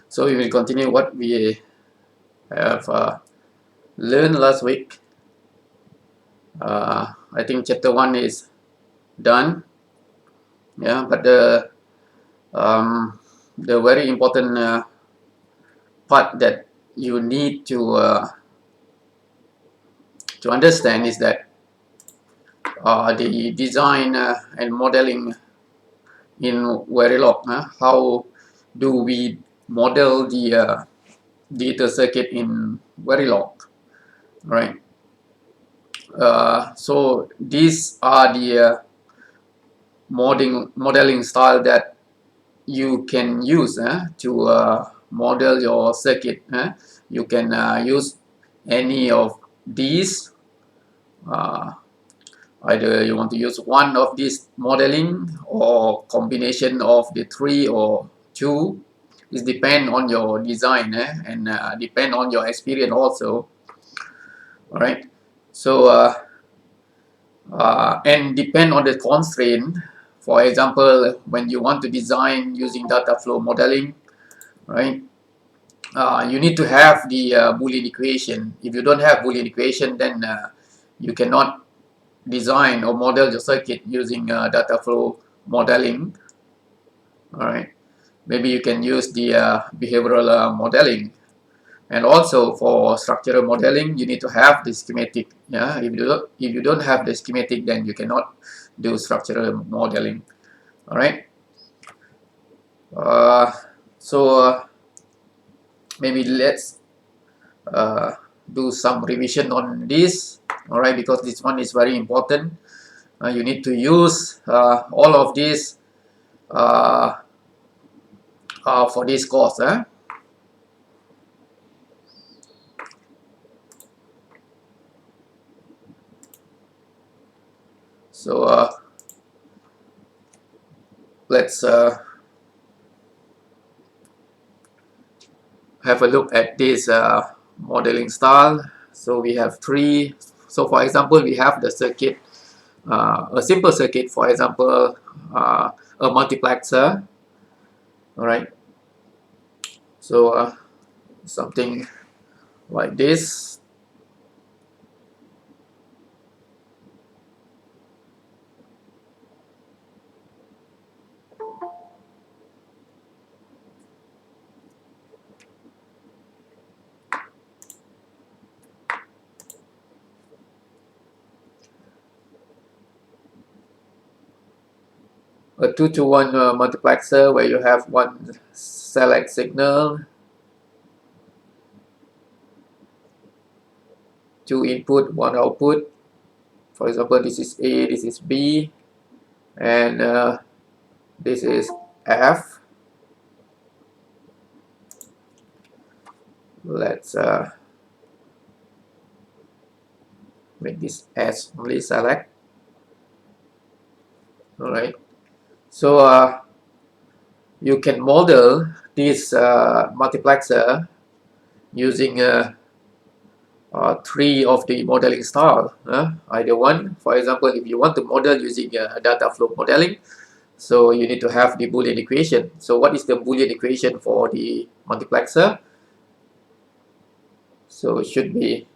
So we will continue what we have learned last week. I think chapter 1 is done. Yeah, but the very important part that you need to understand is that the design and modeling in Verilog. How do we model the data circuit in Verilog, right? So these are the modeling style that you can use to model your circuit. You can use any of these. Either you want to use one of these modeling or combination of the three or two. It depends on your design and depend on your experience also. All right. So and depend on the constraint. For example, when you want to design using data flow modeling, right? You need to have the Boolean equation. If you don't have Boolean equation, then you cannot design or model your circuit using data flow modeling. All right. Maybe you can use the behavioral modeling. And also for structural modeling, you need to have the schematic. Yeah, if you don't have the schematic, then you cannot do structural modeling. All right. So maybe let's do some revision on this. All right, because this one is very important. You need to use all of this for this course. So let's have a look at this modeling style. So we have three. So for example, we have the circuit, a simple circuit, for example, a multiplexer. All right. So something like this. A 2-to-1 multiplexer where you have one select signal, two input, one output. For example, this is A, this is B, and this is F. Let's make this S only select. All right. So you can model this multiplexer using three of the modeling style. Either one, for example, if you want to model using data flow modeling, so you need to have the Boolean equation. So what is the Boolean equation for the multiplexer? So it should be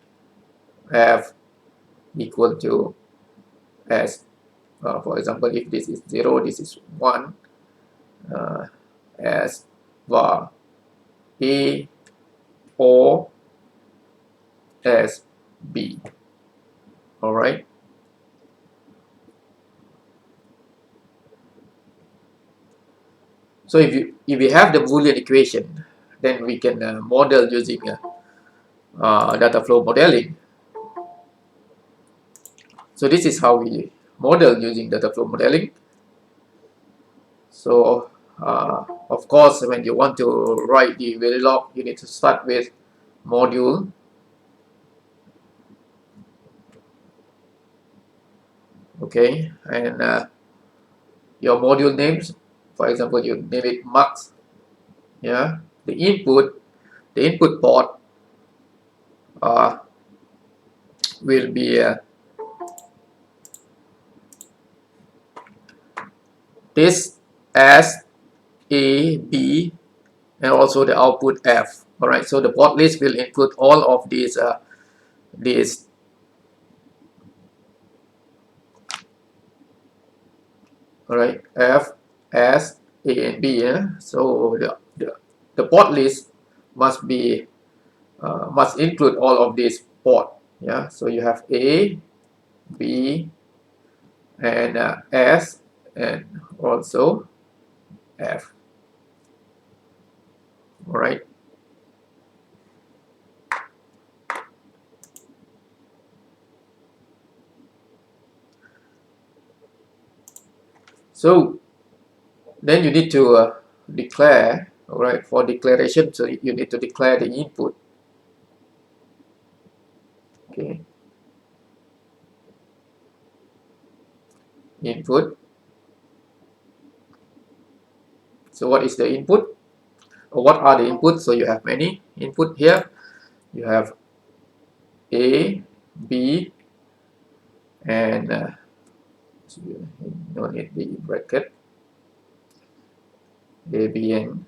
F equal to S. For example, if this is 0, this is 1, S var A or S B. All right. So if you have the Boolean equation, then we can model using data flow modeling. So this is how we model using data flow modeling. So of course, when you want to write the Verilog, you need to start with module. Okay, and your module names, for example, you name it Max. Yeah, the input port will be this S, A, B, and also the output F. All right, so the port list will include all of these all right, F, S, A, and B. Yeah? So the port list must be must include all of these port. Yeah, so you have A, B, and S, and also F. All right. So then you need to declare. All right, for declaration, so you need to declare the input. Okay, input. So what is the input? Or what are the inputs? So you have many input here. You have A, B, and so you no need the bracket. A, B, and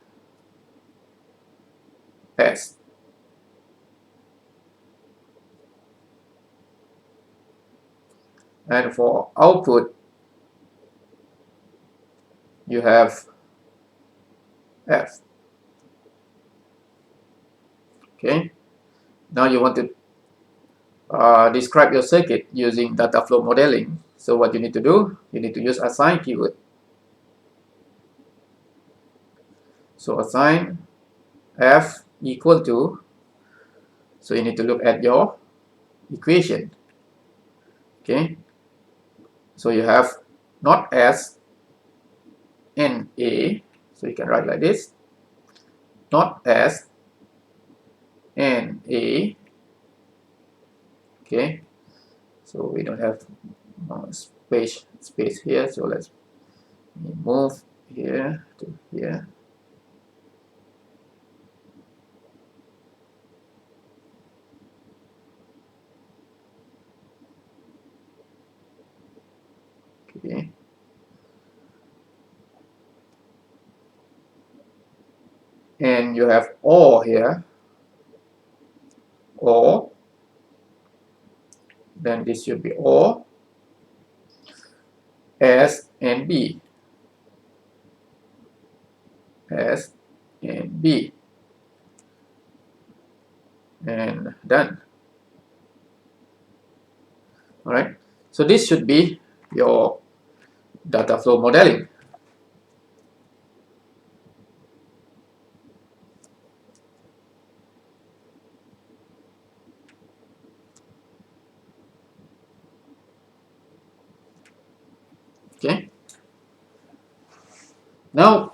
S. And for output, you have F. Okay. Now you want to describe your circuit using data flow modeling. So what you need to do, you need to use assign keyword. So assign F equal to, so you need to look at your equation. Okay. So you have not S and A. So you can write like this. Not S and A. Okay. So we don't have space here. So let's move here to here. Okay. And you have OR here. OR. Then this should be OR. S and B. S and B. And done. All right. So this should be your data flow modeling. Okay. Now,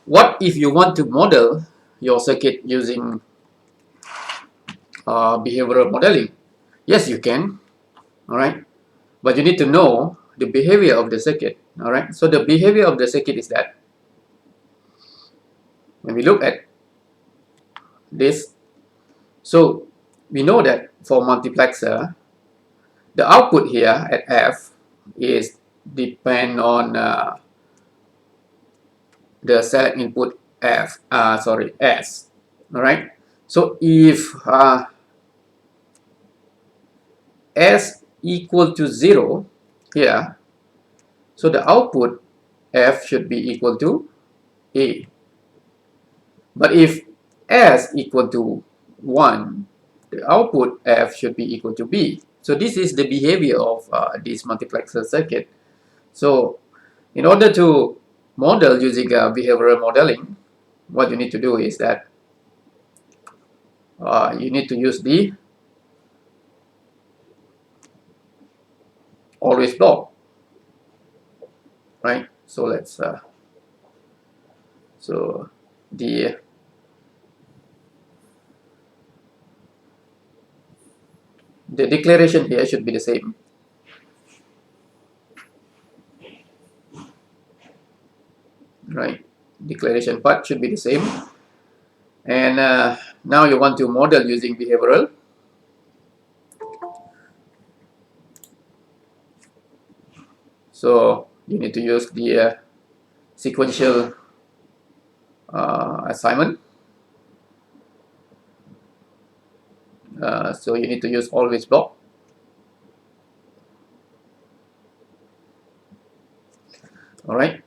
what if you want to model your circuit using behavioral modeling? Yes, you can. All right. But you need to know the behavior of the circuit. All right. So the behavior of the circuit is that when we look at this, so we know that for multiplexer, the output here at F is depend on the select input S. All right. So if S equal to 0 here, so the output F should be equal to A. But if S equal to 1, the output F should be equal to B. So this is the behavior of this multiplexer circuit. So in order to model using behavioral modeling, what you need to do is that you need to use the always block, right? So let's so the declaration here should be the same, right? Declaration part should be the same. And now you want to model using behavioral. So you need to use the sequential assignment. So you need to use always block. All right,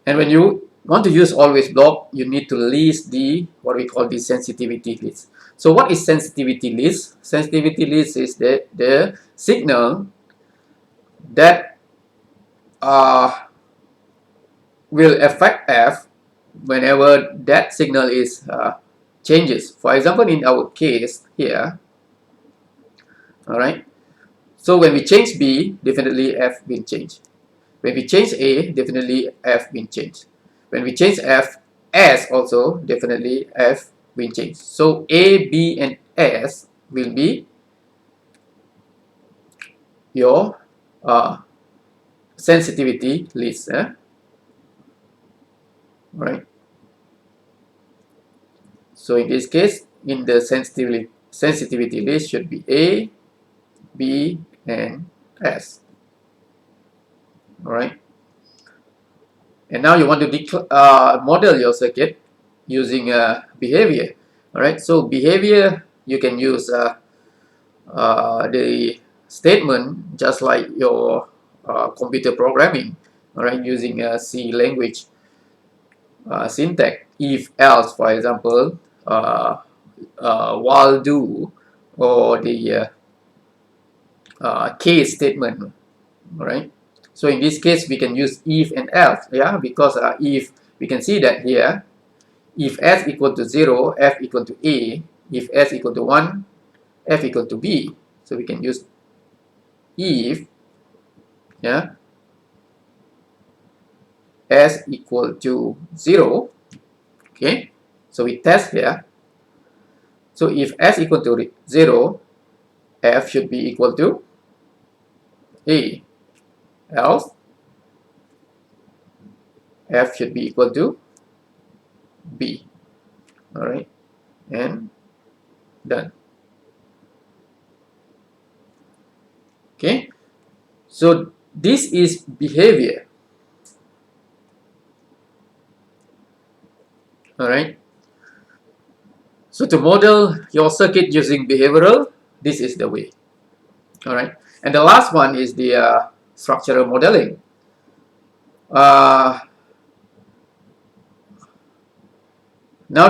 and when you want to use always block, you need to list the what we call the sensitivity list. So what is sensitivity list? Sensitivity list is the signal that will affect F whenever that signal is changes. For example, in our case here, all right. So when we change B, definitely F will change. When we change A, definitely F will change. When we change F, S also, definitely F will change. So A, B, and S will be your sensitivity list. Right. So in this case, in the sensitivity list should be A, B, and S. All right. And now you want to model your circuit using behavior. All right. So behavior, you can use the statement just like your computer programming. All right, using C language syntax. If else, for example, while do, or the case statement. All right. So in this case, we can use if and else, yeah, because if we can see that here, if S equal to 0, F equal to A, if S equal to 1, F equal to B. So we can use if, yeah, S equal to 0, okay. So we test here. So if S equal to 0, F should be equal to A, else F should be equal to B. All right, and done. Okay, so this is behavior. All right, so to model your circuit using behavioral, this is the way. All right, and the last one is the structural modeling. Now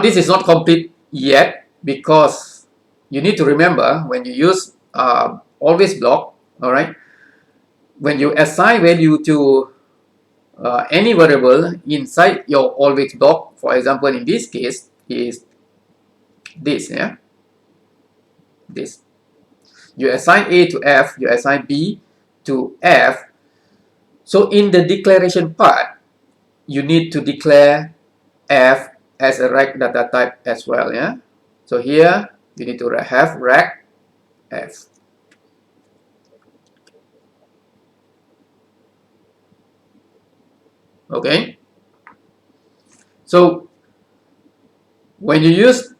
this is not complete yet, because you need to remember when you use always block, all right, when you assign value to any variable inside your always block, for example, in this case is this, yeah, this. You assign A to F, you assign B to F. So in the declaration part, you need to declare F as a rect data type as well, yeah. So here you need to have rect F. Okay. So when you use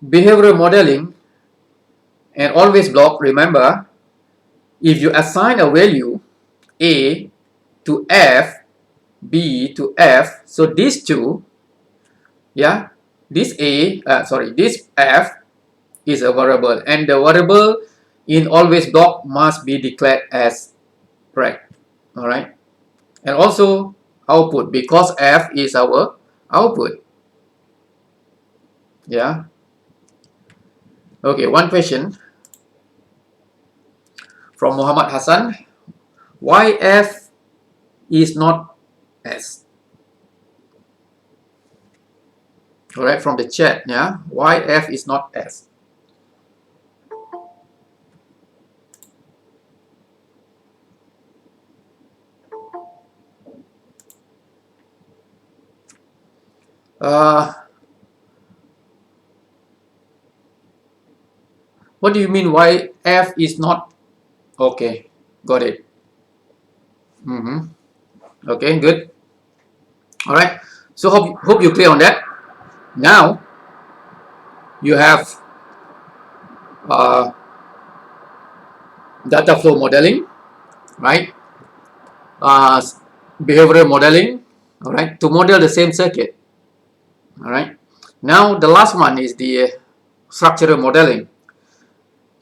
behavioral modeling and always block, remember, if you assign a value A to F, B to F, so these two, yeah, this this F is a variable, and the variable in always block must be declared as rect. All right, and also output, because F is our output. Yeah. Okay, one question from Muhammad Hassan. Why F is not S? All right, from the chat, yeah. Why F is not S? What do you mean why F is not? Okay, got it. Okay, good. All right. So hope you clear on that. Now you have data flow modeling, right? Behavioral modeling, all right, to model the same circuit. All right. Now the last one is the structural modeling.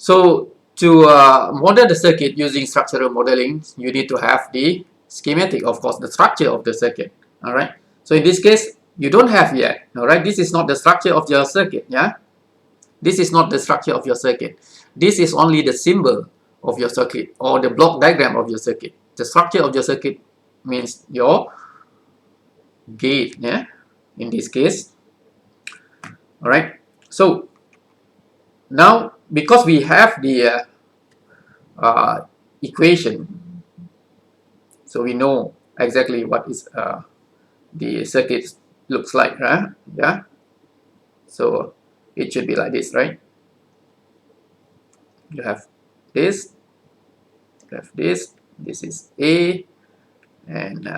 So to model the circuit using structural modeling, you need to have the schematic, of course, the structure of the circuit. All right. So in this case, you don't have yet. All right. This is not the structure of your circuit. Yeah. This is not the structure of your circuit. This is only the symbol of your circuit or the block diagram of your circuit. The structure of your circuit means your gate. Yeah. In this case. All right. So now, because we have the equation, so we know exactly what is the circuit looks like, right? Yeah. So it should be like this, right? You have this, you have this. This is A, and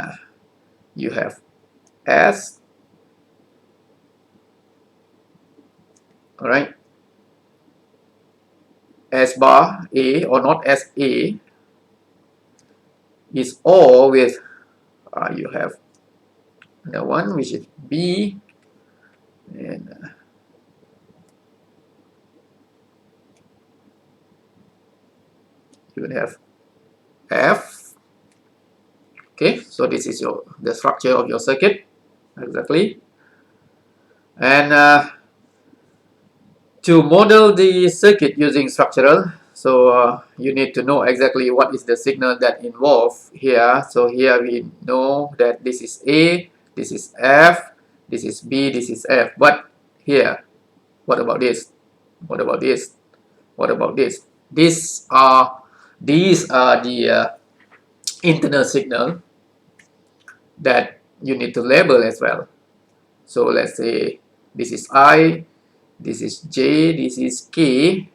you have S. All right. S bar A or not S A is all with you have the one which is B, and you will have F. Okay, so this is the structure of your circuit exactly. And to model the circuit using structural, so you need to know exactly what is the signal that involved here. So here we know that this is A, this is F, this is B, this is F. But here, what about this? What about this? What about this? These are the internal signal that you need to label as well. So let's say this is I, this is J, this is K,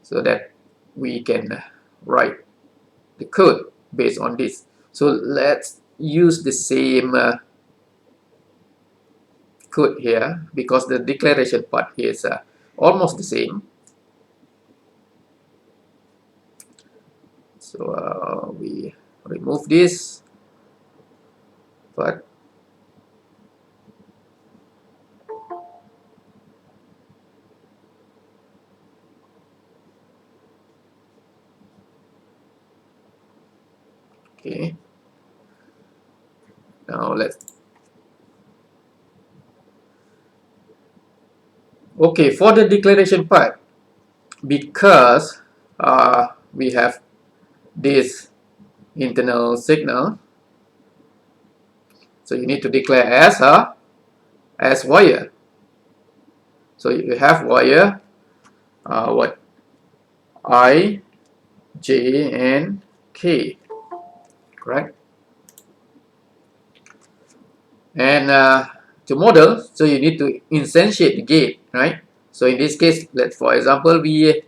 so that we can write the code based on this. So let's use the same code here because the declaration part is almost the same. So we remove this part. Okay. Now let's. Okay, for the declaration part, because we have this internal signal, so you need to declare as wire. So you have wire what I, J, and K, correct? And to model, so you need to instantiate the gate, right? So in this case, let's, for example, we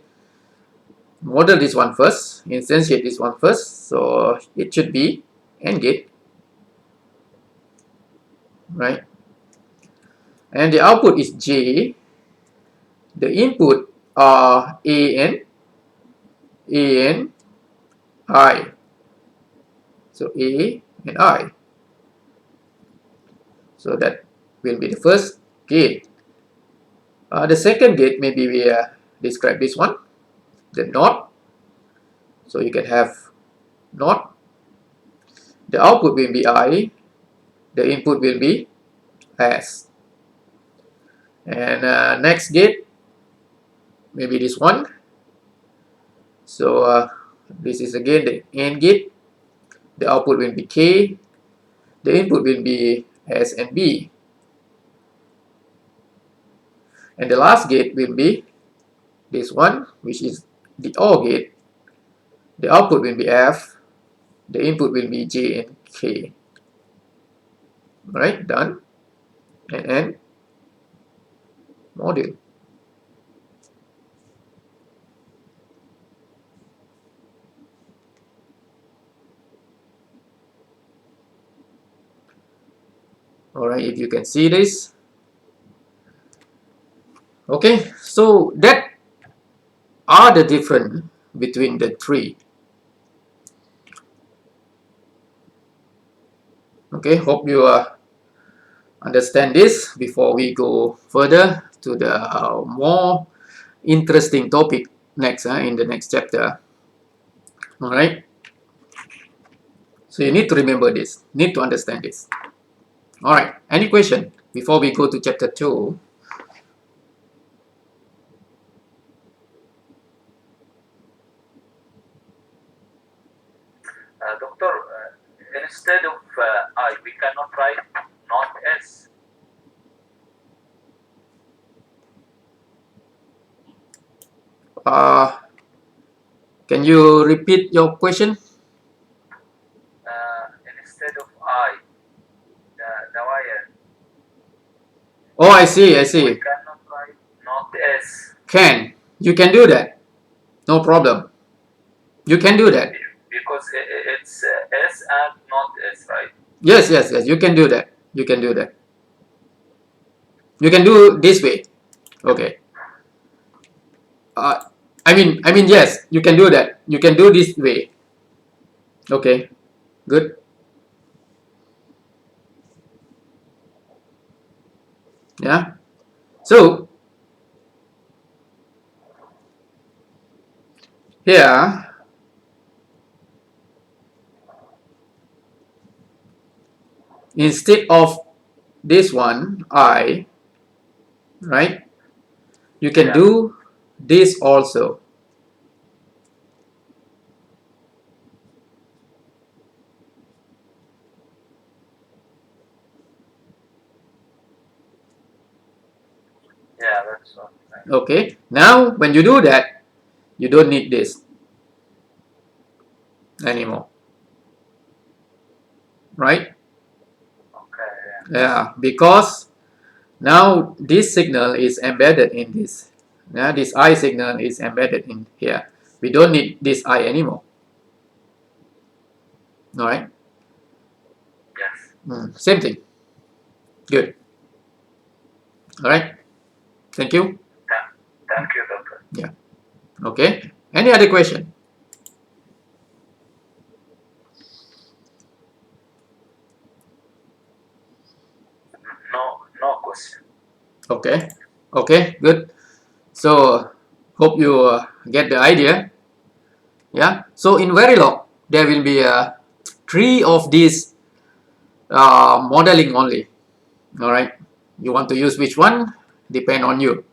model this one first, instantiate this one first. So it should be AND gate, right? And the output is J. The input are A and I. So A and I. So that will be the first gate. The second gate, maybe we describe this one, the NOT. So you can have NOT. The output will be I. The input will be S. And next gate, maybe this one. So this is again the AND gate. The output will be K. The input will be S and B. And the last gate will be this one, which is the OR gate. The output will be F. The input will be J and K. Alright, done. And end module. Alright, if you can see this. Okay, so that are the difference between the three. Okay, hope you understand this before we go further to the more interesting topic next in the next chapter. All right. So you need to remember this, need to understand this. All right. Any question before we go to chapter 2? Doctor, instead of I, we cannot write not S. Can you repeat your question? Instead of I, the wire. Oh, I see. We cannot write not S. You can do that. No problem. You can do that. Because it's S and not S, right? Yes. You can do that. You can do that. You can do this way. Okay. I mean, yes, you can do that. You can do this way. Okay. Good. Yeah. So here, instead of this one, I, right? You can do this also. Yeah, that's what. Okay. Now, when you do that, you don't need this anymore. Right? Okay. Yeah, because now this signal is embedded in this. Yeah, this I signal is embedded in here. We don't need this I anymore. All right. Yes. Same thing. Good. All right. Thank you. Thank you, doctor. Yeah. Okay. Any other question? No question. Okay. Okay. Good. So hope you get the idea. Yeah. So in Verilog, there will be 3 of these modeling only. All right. You want to use which one? Depend on you.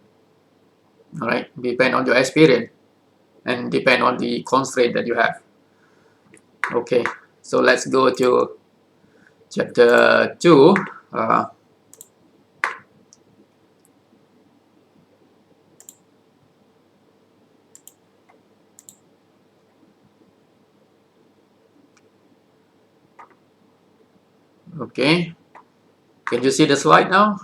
All right. Depend on your experience and depend on the constraint that you have. Okay. So let's go to chapter 2. Okay. Can you see the slide now?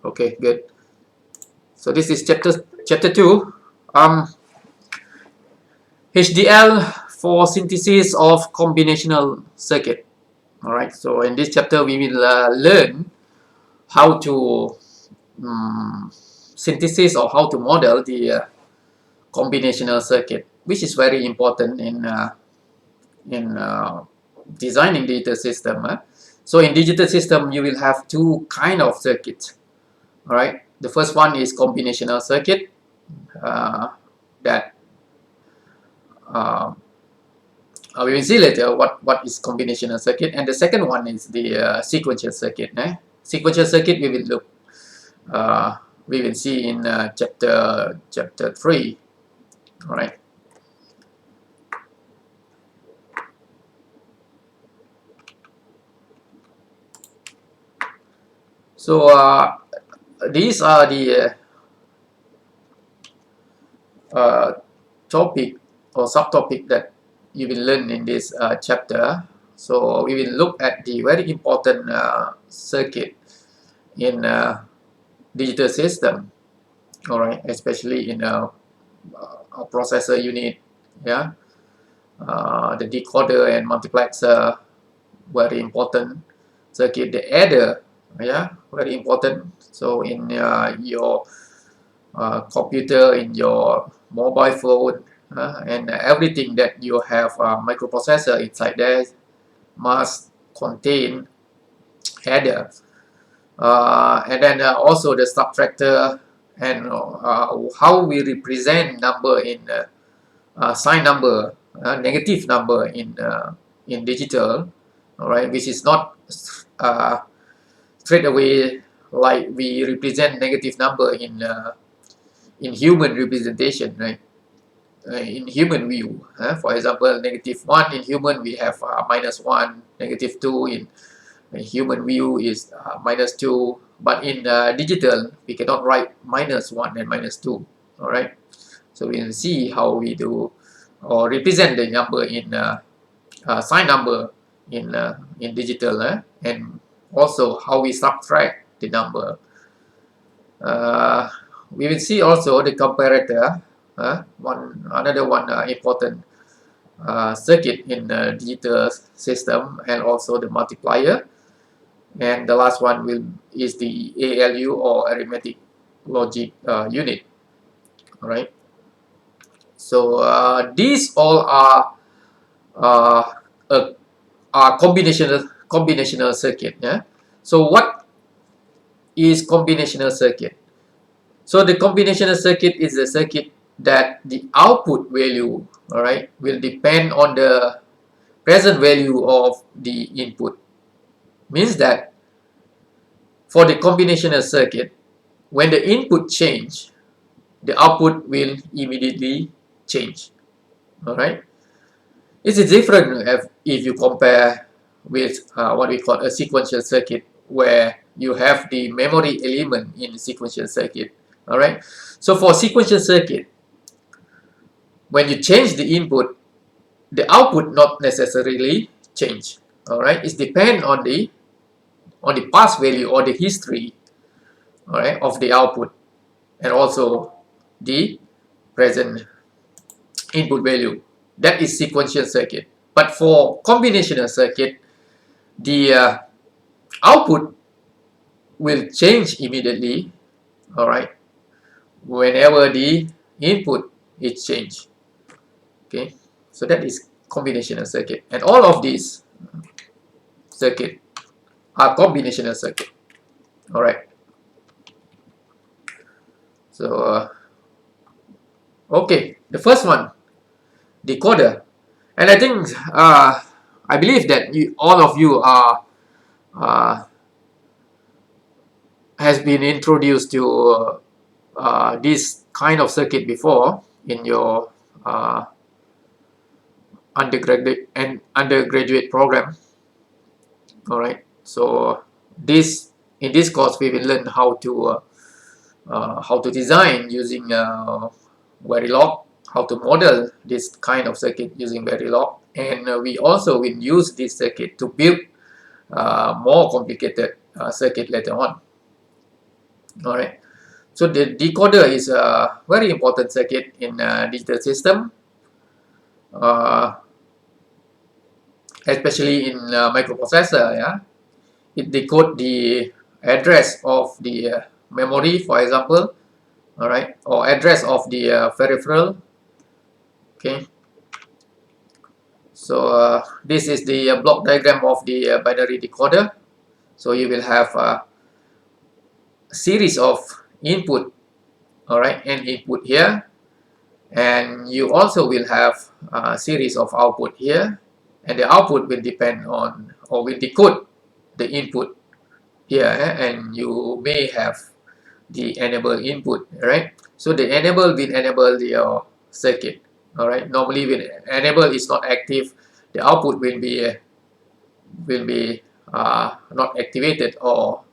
Okay, good. So this is chapter 2. HDL for synthesis of combinational circuit. All right. So in this chapter, we will learn how to synthesis or how to model the combinational circuit, which is very important in designing digital system. So in digital system, you will have 2 kind of circuits. All right. The first one is combinational circuit that we will see later what is combinational circuit, and the second one is the sequential circuit. Sequential circuit we will look we will see in chapter 3. All right. So these are the topic or subtopic that you will learn in this chapter. So we will look at the very important circuit in digital system. All right, especially in a processor unit. Yeah, the decoder and multiplexer, very important circuit. The adder, yeah, very important. So in your computer, in your mobile phone, and everything that you have microprocessor inside there, must contain header, and then also the subtractor, and how we represent number in sign number, negative number in digital, all right, which is not straight away like we represent negative number in human representation, right? In human view, for example, -1 in human we have -1, -2 in human view is -2, but in digital we cannot write -1 and -2, all right? So we can see how we do or represent the number in sign number in digital, and also how we subtract the number. We will see also the comparator, another one important circuit in the digital system, and also the multiplier, and the last one is the ALU, or arithmetic logic unit. All right. So these all are uh, combinational circuit. Yeah. So what is combinational circuit? So the combinational circuit is a circuit that the output value, all right, will depend on the present value of the input. Means that for the combinational circuit, when the input change, the output will immediately change. All right. It is different if you compare with what we call a sequential circuit, where you have the memory element in sequential circuit. All right. So for sequential circuit, when you change the input, the output not necessarily change. All right. It depends on the past value or the history, all right, of the output, and also the present input value. That is sequential circuit. But for combinational circuit, the output will change immediately, all right, whenever the input is changed. Okay, so that is combinational circuit, and all of these circuit are combinational circuit. All right. So okay, the first one, decoder, and I think I believe that all of you are uh, has been introduced to this kind of circuit before in your undergraduate program. All right. So in this course we will learn how to design using Verilog, how to model this kind of circuit using Verilog, and we also will use this circuit to build more complicated circuit later on. All right. So the decoder is a very important circuit in digital system, especially in microprocessor. Yeah, it decode the address of the memory, for example, all right, or address of the peripheral. Okay. So this is the block diagram of the binary decoder. So you will have a series of input, all right, and input here, and you also will have a series of output here, and the output will depend on or will decode the input here, and you may have the enable input, right? So the enable will enable your circuit, all right. Normally when enable is not active, the output will be not activated, or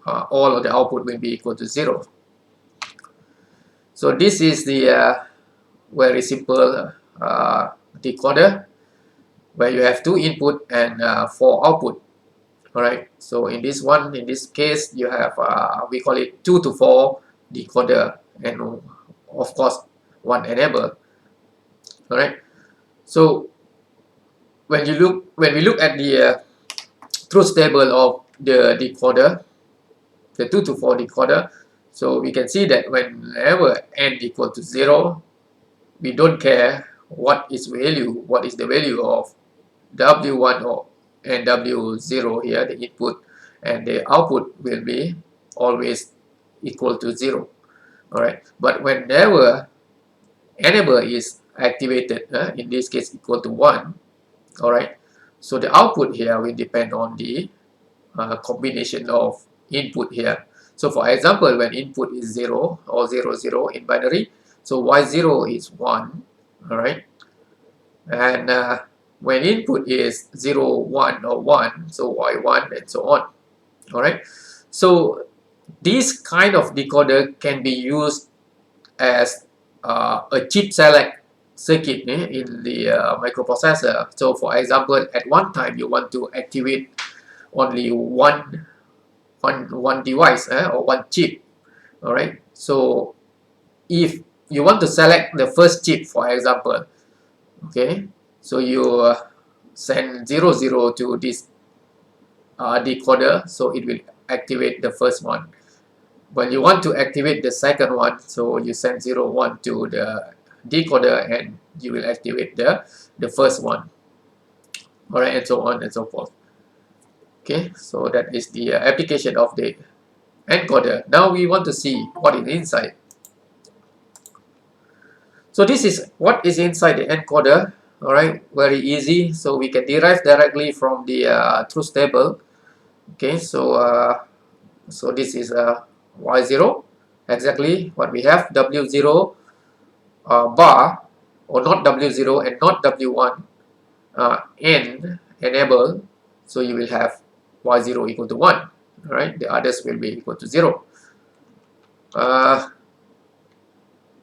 all of the output will be equal to 0. So this is the very simple decoder, where you have 2 input and 4 output. All right. So in this case, you have we call it 2 to 4 decoder, and of course 1 enable. All right. So when we look at the truth table of the decoder, the 2 to 4 decoder, so we can see that whenever n equal to 0, we don't care what is the value of W1 or and W0 here, the input, and the output will be always equal to 0. All right, but whenever enable is activated, in this case equal to 1, all right, so the output here will depend on the combination of input here. So for example, when input is 0 or 0 0 in binary, so y0 is 1, all right, and when input is 0 1 or 1, so y1 and so on, all right. So this kind of decoder can be used as a chip select circuit in the microprocessor. So for example, at one time you want to activate only one device or one chip, all right. So if you want to select the first chip, for example, okay, so you send 0 0 to this decoder, so it will activate the first one. When you want to activate the second one, so you send 0 1 to the decoder and you will activate the first one, all right, and so on and so forth. Okay, so that is the application of the encoder. Now we want to see what is inside. So this is what is inside the encoder. All right, very easy. So we can derive directly from the truth table. Okay, so this is y0, exactly what we have. W0 bar, or not W0 and not W1, and enable. So you will have y0 equal to 1. All right, the others will be equal to 0.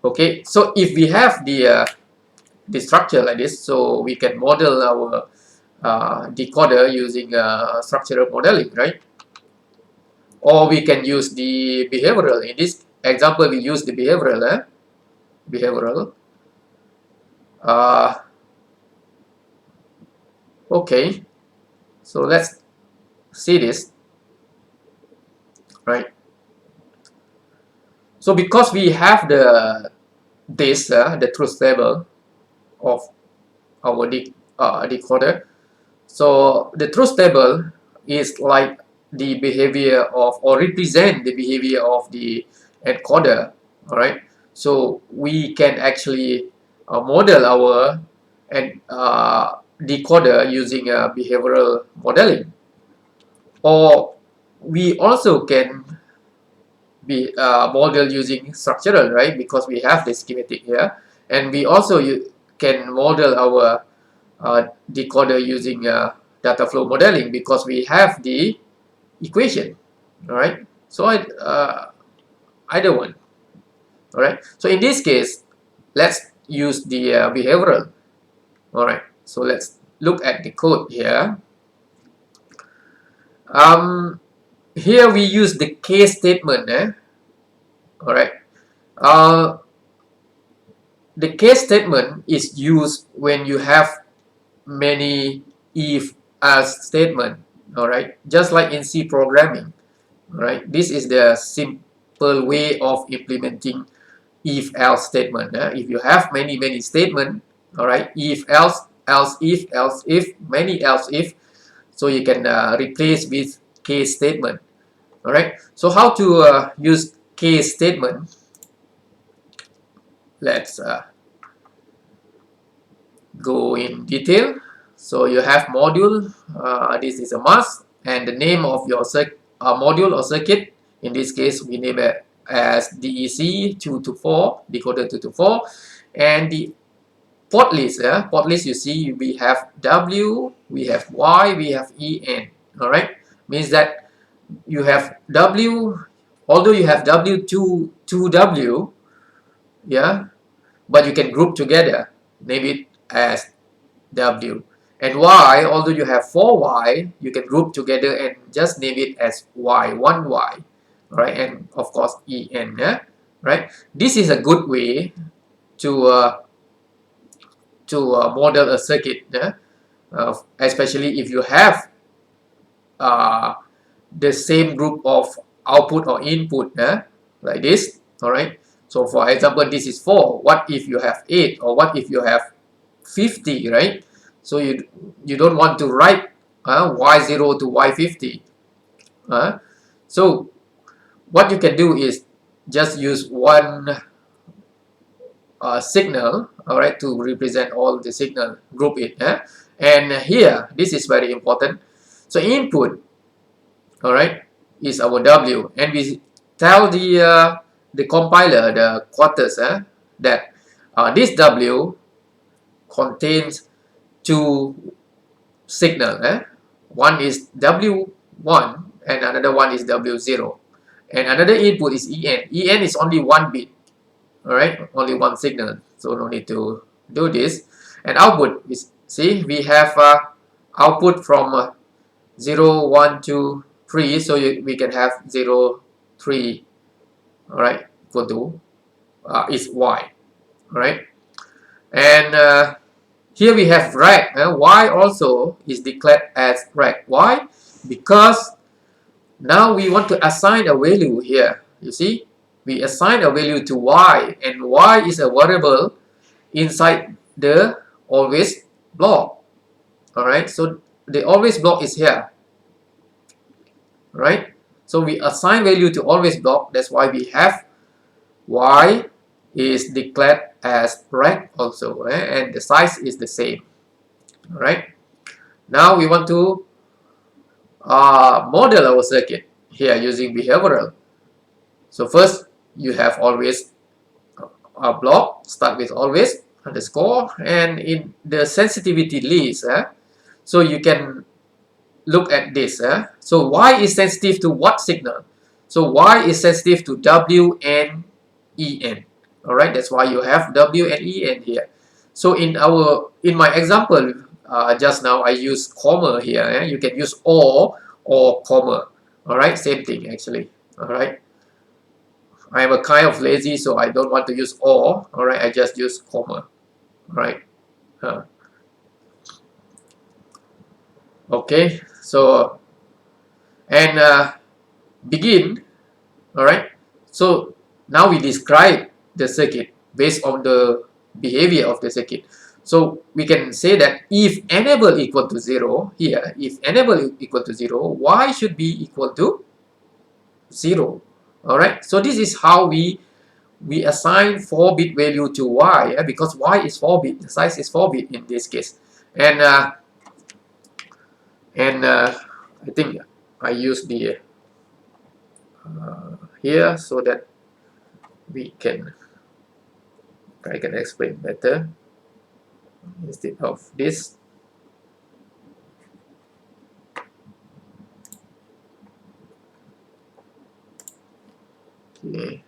Okay, so if we have the structure like this, so we can model our decoder using structural modeling, right? Or we can use the behavioral. In this example, we use the behavioral. Behavioral. Okay, so let's see this, right? So because we have the truth table of our decoder, so the truth table is like the behavior of, or represent the behavior of the encoder, all right. So we can actually model our decoder using behavioral modeling, or we also can be model using structural, right, because we have the schematic here, and we also can model our decoder using data flow modeling because we have the equation, all right. So either one, all right. So in this case, let's use the behavioral, all right. So let's look at the code here. Here we use the case statement, all right. The case statement is used when you have many if else statement, all right, just like in C programming, all right. This is the simple way of implementing if else statement. If you have many statement, all right, if else, else if, many else if, so you can replace with case statement, all right. So how to use case statement? Let's go in detail. So you have module, this is a mask, and the name of your module or circuit. In this case, we name it as DEC 224, decoder 224, and the port list. Port list, you see, we have W, we have Y, we have EN. All right, means that you have W, although you have W2W, yeah, but you can group together, name it as W. And Y, although you have 4Y, you can group together and just name it as Y, 1Y, right? And of course EN, right? This is a good way to model a circuit, especially if you have the same group of output or input, like this, all right. So for example, this is 4. What if you have 8, or what if you have 50, right? So you don't want to write y0 to y50. So what you can do is just use one signal, all right, to represent all the signal, group it. And here, this is very important. So input, all right, is our W, and we tell the compiler, the quarters, that this W contains two signal. One is W1 and another one is W0, and another input is EN. EN is only one bit, all right, only one signal, so no need to do this. And output is, see, we have output from 0 1 2 3, so we can have 0 3, all right, equal to is Y, all right. And here we have rect. Y also is declared as rect. Why? Because now we want to assign a value here. You see, we assign a value to Y, and Y is a variable inside the always block. All right, so the always block is here, right? So we assign value to always block. That's why we have Y is declared as rect also, and the size is the same. All right. Now we want to model our circuit here using behavioral. So first you have always a block, start with always underscore, and in the sensitivity list, so you can look at this. So Y is sensitive to what signal? So Y is sensitive to W and EN. All right, that's why you have W and EN here. So in my example just now, I use comma here. You can use or comma. All right, same thing actually. All right. I am a kind of lazy, so I don't want to use or. All right, I just use comma. All right. Okay. So and begin. All right. So now we describe the circuit based on the behavior of the circuit. So we can say that if enable equal to 0 here, if enable equal to 0, Y should be equal to 0. All right. So this is how we assign 4-bit value to Y, because Y is 4-bit, the size is 4-bit in this case. And I think I use the here so that I can explain better instead of this. Okay.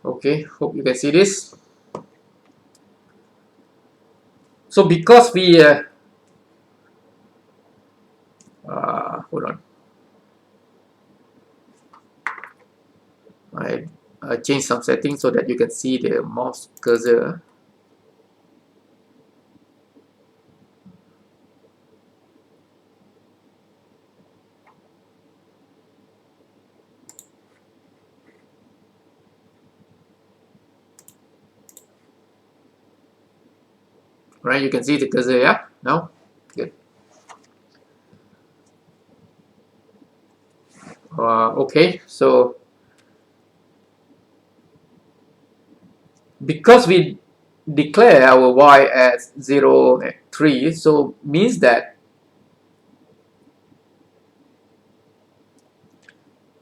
Okay, hope you can see this. So because we hold on, I change some settings so that you can see the mouse cursor. Right, you can see the cursor, yeah? Now, good. Okay, so because we declare our Y as 0 and 3, so means that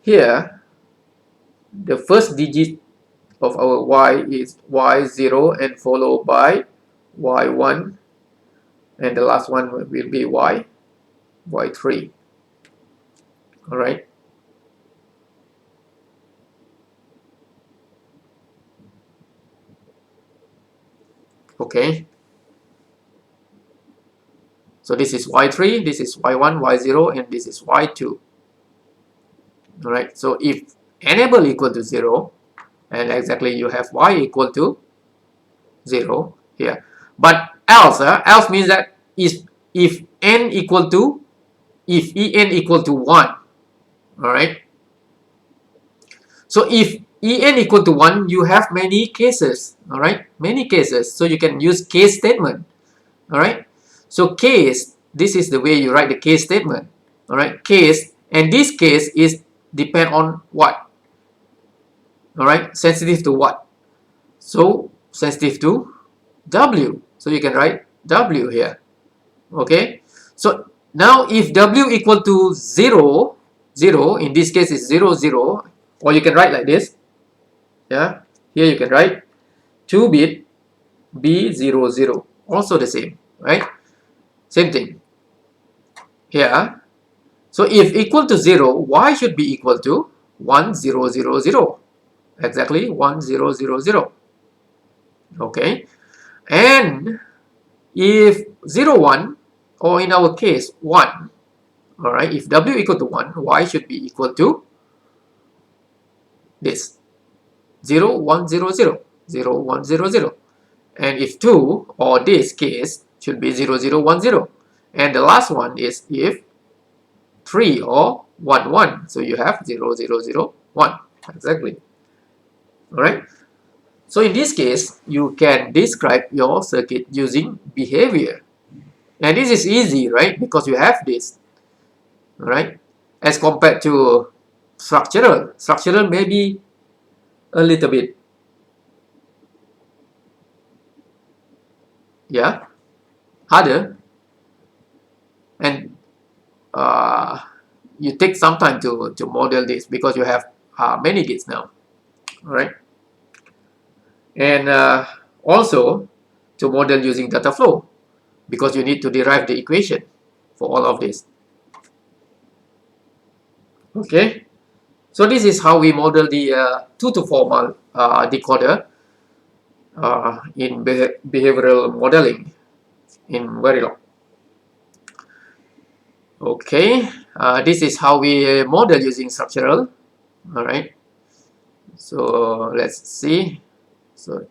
here the first digit of our Y is Y0 and followed by Y1, and the last one will be Y3. All right. Okay. So this is Y3, this is Y1, Y0, and this is Y2. All right, so if enable equal to 0, and exactly you have y equal to 0 here. But else, else means that is if n equal to, if en equal to 1, all right. So if en equal to 1, you have many cases, all right, many cases. So you can use case statement, all right. So case, this is the way you write the case statement, all right, case, and this case is depend on what, all right, sensitive to what? So sensitive to W. So you can write W here. Okay. So now if W equal to 0, 0, in this case is 0, 0, or you can write like this. Yeah. Here you can write 2-bit B00. Also the same, right? Same thing. Here. So if equal to 0, Y should be equal to 1000. Exactly 1000. Okay. And if 0, 1, or in our case 1, all right, if W equal to 1, Y should be equal to this 0, 1, 0, 0, 0, 1, 0, 0. And if 2, or this case, should be 0, 0, 1, 0. And the last one is if 3 or 1, 1. So you have 0, 0, 0, 1. Exactly. All right. So in this case, you can describe your circuit using behavior. And this is easy, right? Because you have this, right? As compared to structural. Structural may be a little bit, yeah, harder, and you take some time to model this because you have many gates now, right? And also to model using data flow because you need to derive the equation for all of this. Okay, so this is how we model the 2 to 4 decoder in behavioral modeling in Verilog. Okay, this is how we model using structural. All right, so let's see. So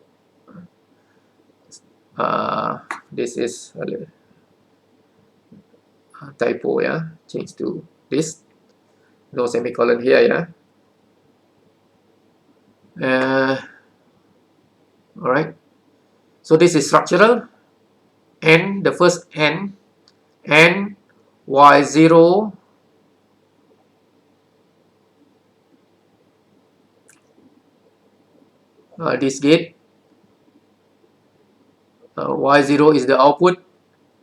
this is a typo, yeah, change to this, no semicolon here, yeah. All right, so this is structural, and the first n y0 this gate, y0 is the output,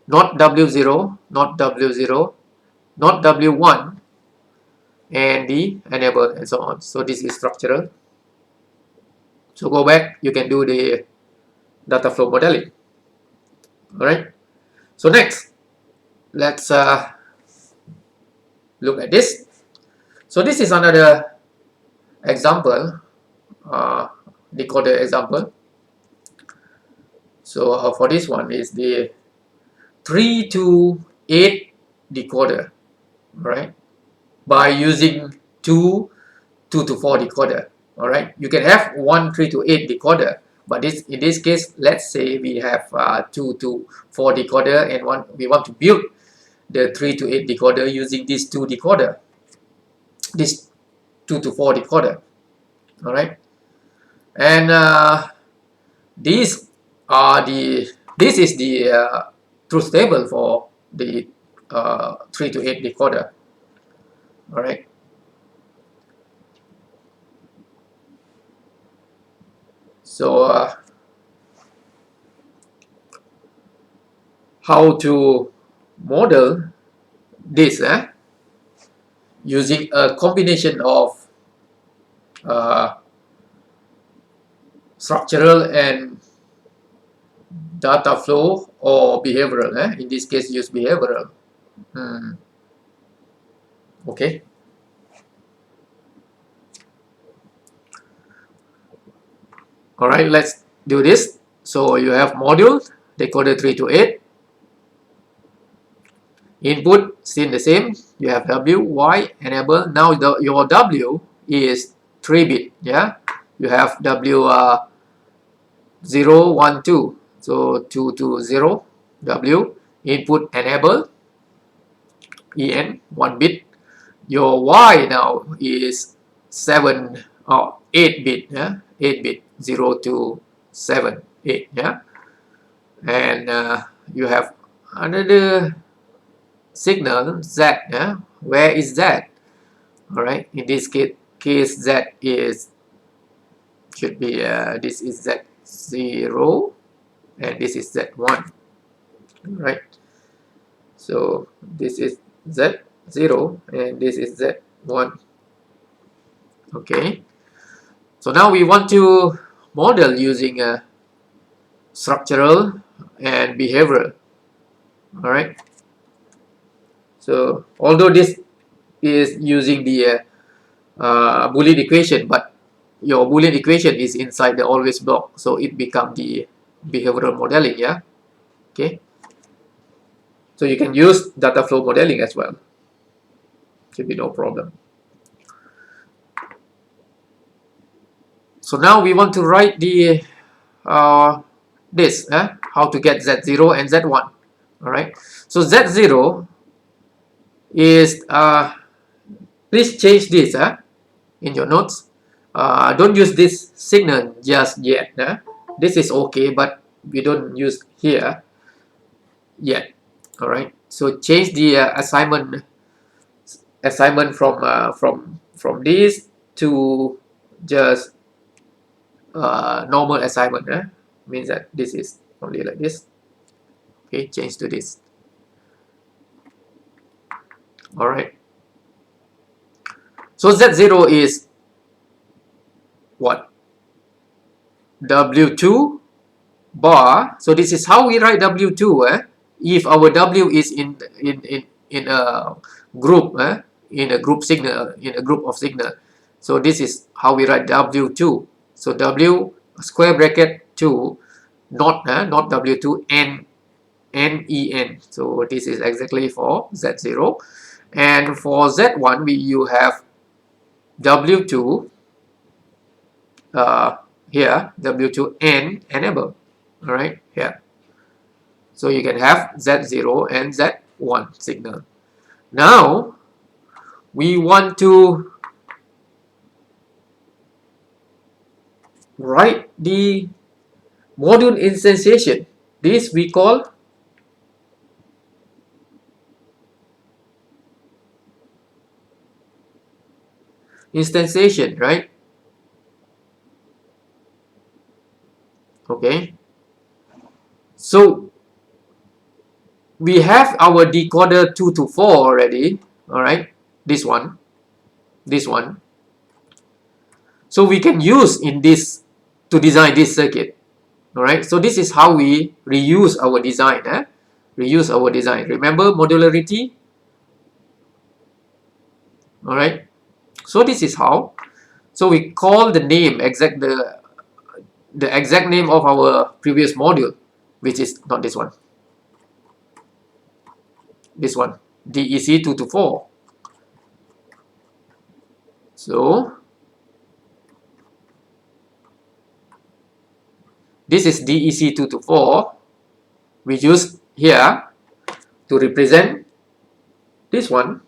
not w0, not w0, not w1, and the enable, and so on. So this is structural. So go back, you can do the data flow modeling. All right, so next let's look at this. So this is another example, decoder example. So for this one is the 3 to 8 decoder, right? By using two 2 to 4 decoder, all right? You can have one 3 to 8 decoder, but this, in this case, let's say we have 2 to 4 decoder, and we want to build the 3 to 8 decoder using this 2 decoder, this 2 to 4 decoder, all right? And these are the, this is the truth table for the 3 to 8 decoder, all right? So how to model this using a combination of uh, structural and data flow or behavioral. In this case, use behavioral. Okay. All right, let's do this. So you have module decoder 3 to 8. Input still the same. You have W, Y, enable. Now your W is 3 bit. Yeah, you have W 0, 1, 2. So 2 to 0. W input enable. En 1 bit. Your Y now is 7 or 8 bit. Yeah, 8 bit. 0 to 7, 8. Yeah, and you have another signal Z. Yeah, where is that? All right, in this case Z is should be this is Z0 and this is Z1. Right, so this is Z0 and this is Z1. Okay, so now we want to model using structural and behavioral. All right, so although this is using the Boolean equation, but your Boolean equation is inside the always block, so it becomes the behavioral modeling. Yeah, okay, so you can use data flow modeling as well, should be no problem. So now we want to write the this how to get Z0 and Z1. All right, so Z0 is please change this in your notes. Don't use this signal just yet. This is okay, but we don't use here yet. All right, so change the assignment from this to just normal assignment. Means that this is only like this. Okay, change to this. All right, so Z0 is what? W2 bar. So this is how we write W2. If our W is in a group, in a group signal, in a group of signal. So this is how we write W2. So W square bracket 2, not W2 N NEN. So this is exactly for Z0. And for Z1, you have W2 here, W2 N enable. All right, here. So you can have Z0 and Z1 signal. Now we want to write the module instantiation. This we call instantiation, right? Okay, so we have our decoder 2 to 4 already. All right, this one. So we can use in this to design this circuit. All right, so this is how we reuse our design. Reuse our design. Remember modularity? All right, so this is how. So we call the name the exact name of our previous module, which is not this one. This one, DEC 2 to 4. So this is DEC 2 to 4. We use here to represent this one.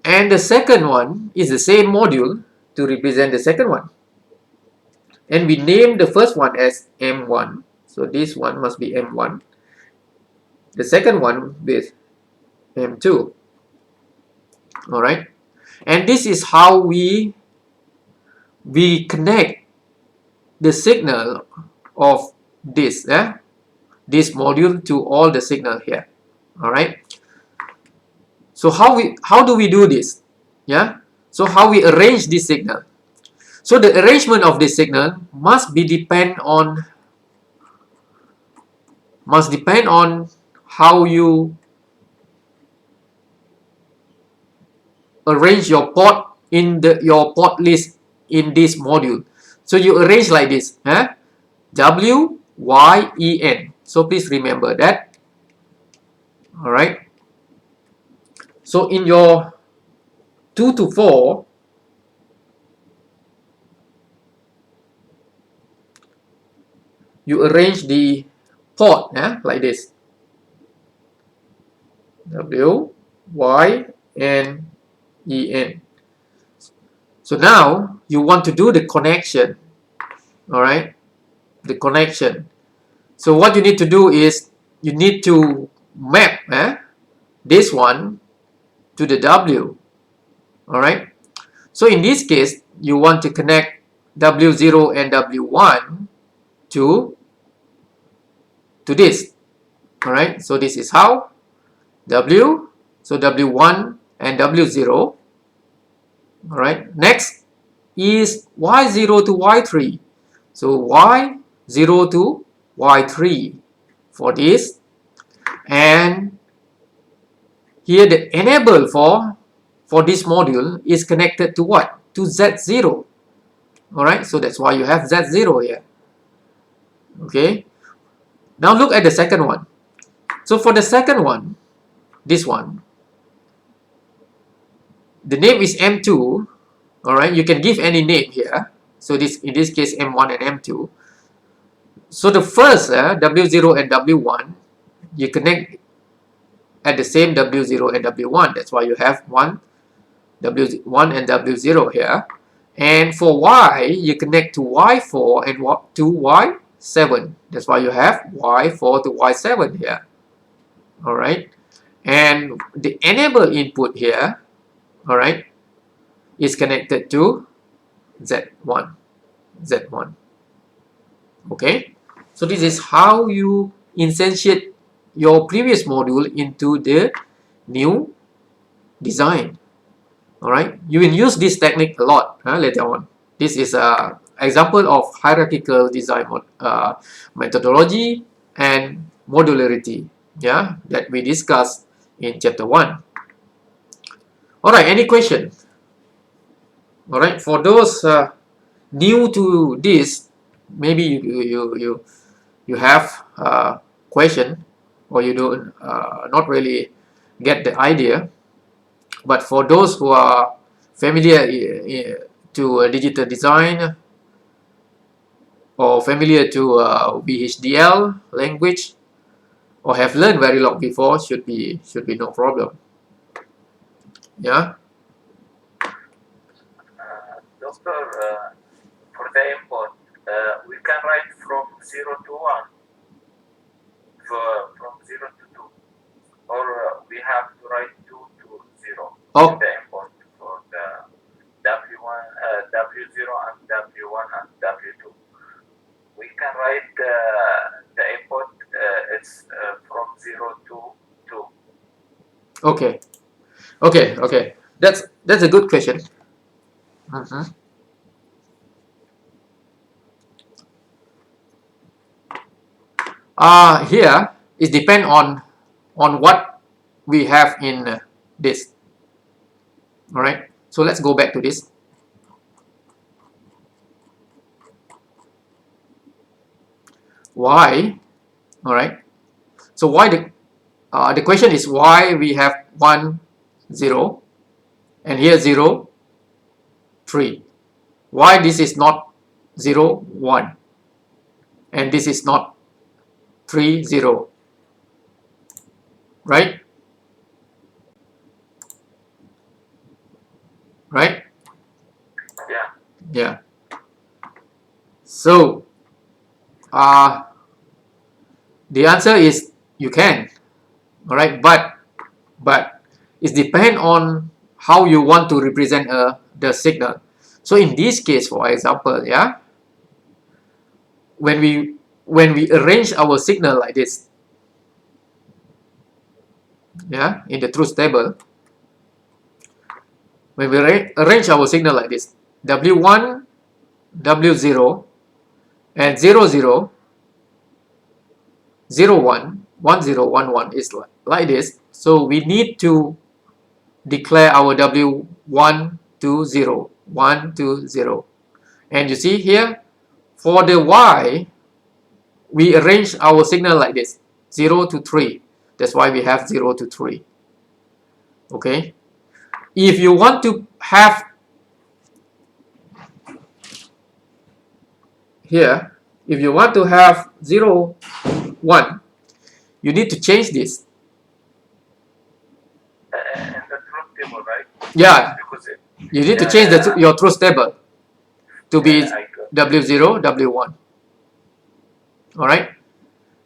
And the second one is the same module to represent the second one. And we name the first one as M1. So this one must be M1. The second one with M2. All right. And this is how we connect the signal of this module to all the signal here. All right. So how do we do this? Yeah. So how we arrange this signal? So the arrangement of this signal must depend on how you arrange your port in your port list in this module. So you arrange like this, W, Y, E, N. So please remember that All right. So in your 2 to 4, you arrange the port like this: W, Y, and EN. So now you want to do the connection. All right, the connection. So what you need to do is you need to map this one to the W. All right. So in this case, you want to connect W0 and W1 to this. All right. So this is how W. So W1 and W0. All right. Next is Y0 to Y3. So Y0 to Y3 for this. And here the enable for this module is connected to what? To Z0. All right. So that's why you have Z0 here. Okay. Now look at the second one. So for the second one, this one, the name is M2. All right, you can give any name here. So this, in this case, M1 and M2. So the first W0 and W1, you connect at the same W0 and W1. That's why you have one W1 and W0 here. And for Y, you connect to Y4 and to Y7. That's why you have Y4 to Y7 here. All right. And the enable input here, all right, is connected to Z1. Okay. So this is how you instantiate your previous module into the new design. All right. You will use this technique a lot later on. This is an example of hierarchical design methodology and modularity. Yeah, that we discussed in chapter 1. All right. Any question? All right. For those new to this, maybe you have a question, or you don't not really get the idea. But for those who are familiar to digital design or familiar to HDL language, or have learned Verilog before, should be no problem. Yeah. Doctor, for the input, we can write from 0 to 1, from 0 to 2, or we have to write 2 to 0. Oh. The input for the W1, W0 and W1 and W2. We can write the input, it's from 0 to 2. Okay. Okay. That's a good question. Here it depends on what we have in this. All right. So let's go back to this. Why? All right. So why the question is why we have 1, 0, and here 0, 3. Why this is not 0, 1, and this is not 3, 0, right? Right? Yeah. So the answer is you can. All right, but it depends on how you want to represent the signal. So in this case, for example, yeah, when we arrange our signal like this, yeah, in the truth table, when we arrange our signal like this, W1, W0, and 0, 0, 0, 1, 1, 0, 1, 1 is like this. So we need to declare our W1 to 0, 1 to 0. And you see here, for the Y, we arrange our signal like this, 0 to 3. That's why we have 0 to 3. Okay. If you want to have here, if you want to have 0, 1, you need to change this. In the truth table, right? Yeah, Because you need to change your truth table to be W0, W1. All right,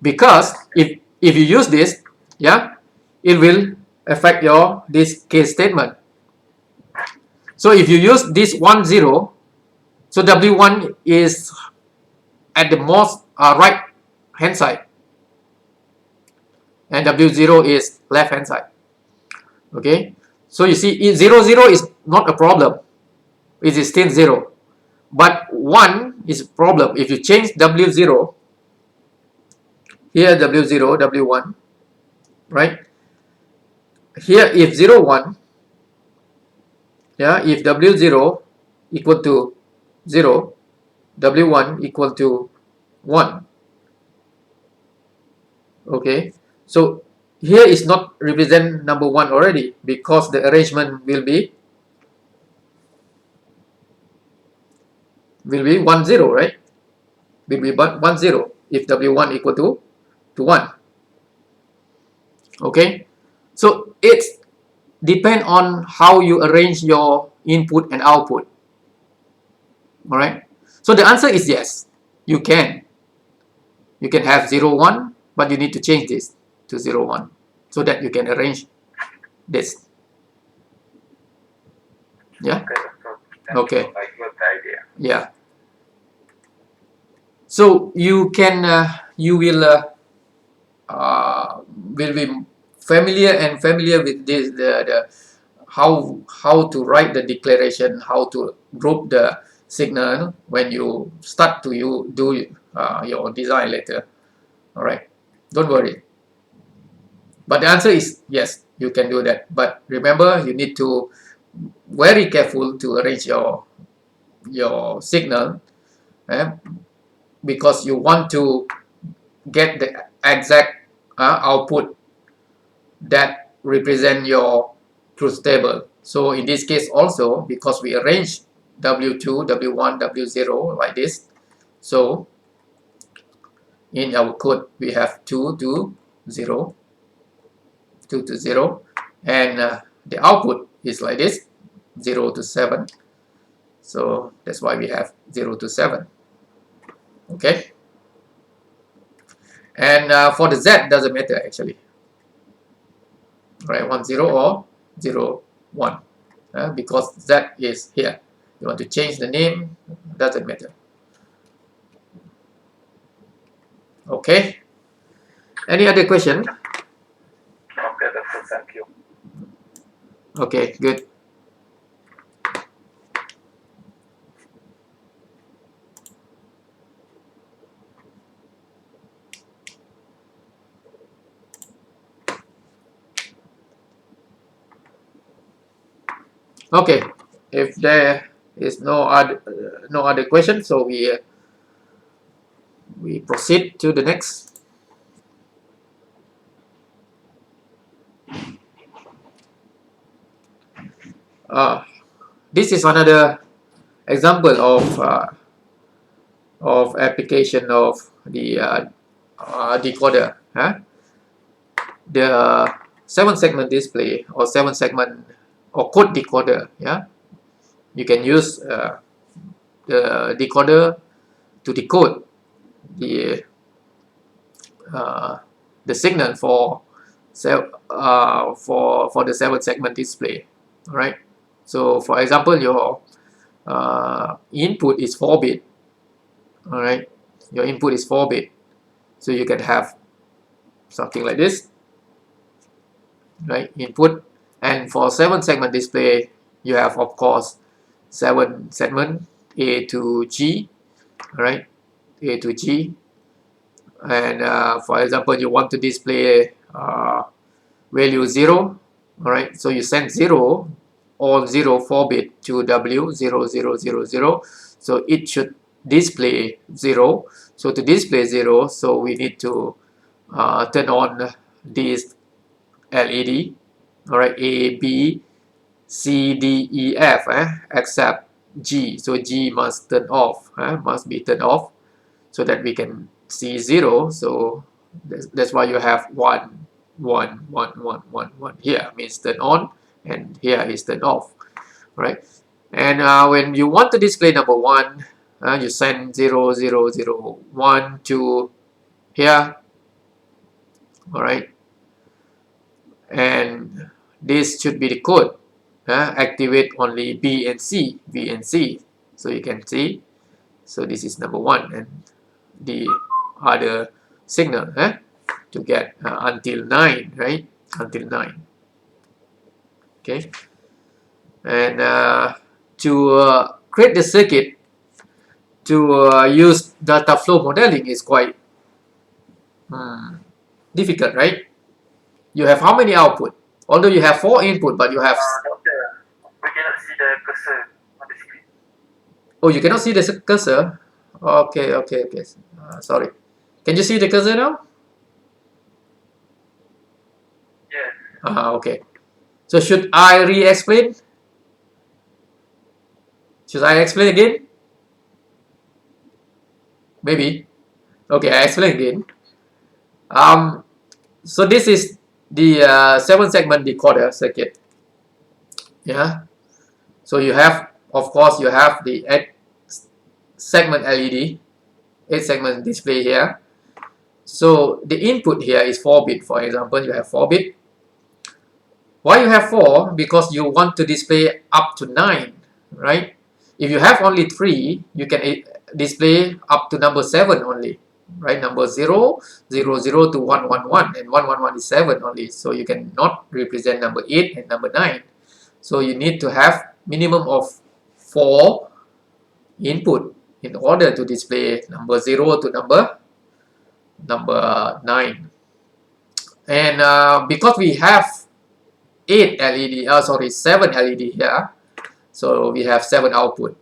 because if you use this, yeah, it will affect your this case statement. So if you use this 1, 0, so W1 is at the most right hand side, and W0 is left hand side. Okay, so you see 0, 0 is not a problem, it is still 0, but 1 is a problem. If you change W0 here, W0, W1, right here, if 0, 1, yeah, if W0 equal to 0, W1 equal to 1. Okay, so here is not represent number 1 already, because the arrangement will be 1, 0, right? Will be 1, 0 if W1 equal to 1. Okay, so it's depend on how you arrange your input and output. All right, so the answer is yes, you can have 0, 1, but you need to change this to 0, 1 so that you can arrange this. Yeah. Okay. I got the idea. Yeah. So you can you will be familiar with this, the how to write the declaration, how to group the signal when you start to do your design later. All right, don't worry. But the answer is yes, you can do that. But remember, you need to very careful to arrange your signal, eh? Because you want to get the exact output that represent your truth table. So in this case also, because we arrange W2, W1, W0 like this, so in our code we have 2 to 0, 2 to 0, and the output is like this, 0 to 7. So that's why we have 0 to 7. Okay, and for the Z doesn't matter actually, right? 1, 0 or 0, 1, because Z is here. You want to change the name, doesn't matter. Okay, any other question? Okay, doctor, thank you. Okay, good. Okay, if there is no other question, so we proceed to the next. This is another example of application of the decoder. The 7-segment display or 7-segment or code decoder. Yeah, you can use the decoder to decode the signal for the 7-segment display. All right. So for example, your input is 4-bit. All right, your input is 4-bit, so you can have something like this, right? Input, and for 7-segment display, you have of course 7 segment A to G, all right, A to G, and for example, you want to display value 0, all right, so you send 0 or 0 4-bit to W0000, so it should display 0. So to display 0, so we need to turn on this LED. All right, A, B, C, D, E, F, except G. So G must turn off, must be turned off, so that we can see 0. So that's why you have 1, 1, 1, 1, 1, 1 here, means turn on, and here is turn off, right? And when you want to display number 1, you send 0, 0, 0, 1 to here, all right? And this should be the code. Activate only B and C, B and C. So you can see. So this is number 1, and the other signal to get until 9, right? Until 9. Okay. And to create the circuit to use data flow modeling is quite difficult, right? You have how many output? Although you have 4 input, but you have... Doctor, we cannot see the cursor on the screen. Oh, you cannot see the cursor? Okay, okay, okay. Sorry. Can you see the cursor now? Yes. Okay. So should I re-explain? Should I explain again? Maybe. Okay, I explain again. So this is the 7-segment decoder circuit. Yeah. So you have, of course, you have the 8-segment LED, 8-segment display here. So the input here is 4-bit. For example, you have 4-bit. Why you have 4? Because you want to display up to 9, right? If you have only 3, you can display up to number 7 only, right? Number 0, 0, 0 to 1, 1, 1, and 1, 1, 1 is 7 only. So you cannot represent number 8 and number 9. So you need to have minimum of 4 input in order to display number 0 to number 9. And because we have 7 LED here, so we have 7 output.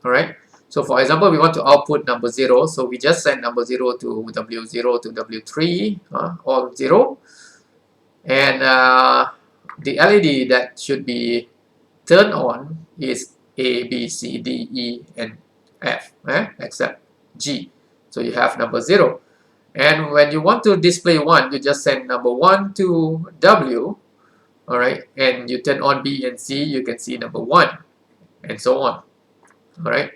All right. So for example, we want to output number 0, so we just send number 0 to W0 to W3, all 0. And the LED that should be turned on is A, B, C, D, E, and F, except G. So you have number 0. And when you want to display 1, you just send number 1 to W, all right, and you turn on B and C, you can see number 1, and so on, all right.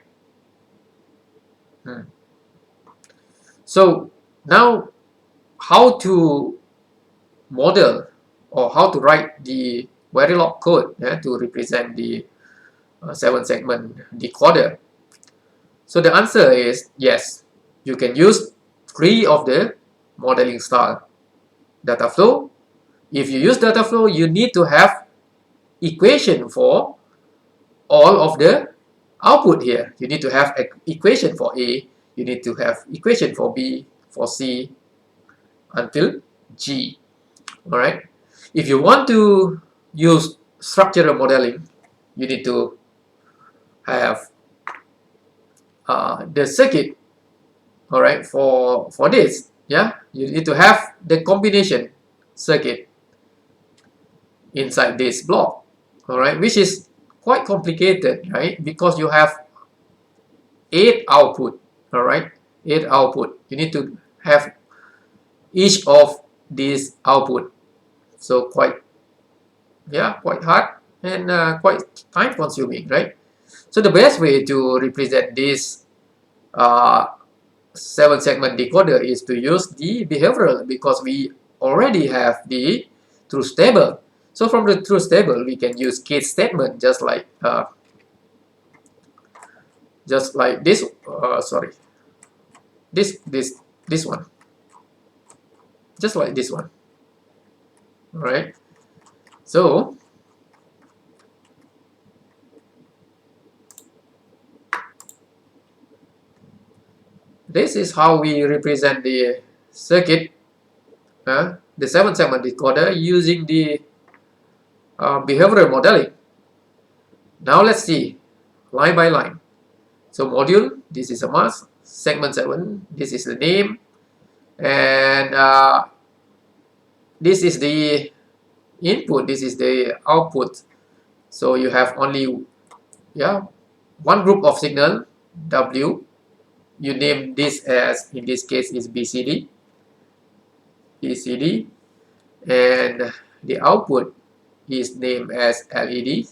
So now, how to model or how to write the Verilog code to represent the 7-segment decoder? So the answer is yes, you can use 3 of the modeling style. Data flow. If you use data flow, you need to have equation for all of the output here. You need to have an equation for A, you need to have equation for B, for C, until G. All right. If you want to use structural modeling, you need to have the circuit. All right. For this, yeah, you need to have the combination circuit inside this block. All right, which is quite complicated, right? Because you have 8 output. All right, 8 output. You need to have each of these output. So quite hard and quite time consuming, right? So the best way to represent this 7-segment decoder is to use the behavioral, because we already have the truth table. So from the truth table, we can use case statement just like this. Sorry, this one, just like this one. All right. So this is how we represent the circuit, the 7-segment decoder, using the behavioral modeling. Now let's see line by line. So module, this is a mask. Segment 7, this is the name, and this is the input, this is the output. So you have only one group of signal W. You name this as, in this case, is BCD, and the output is named as LED.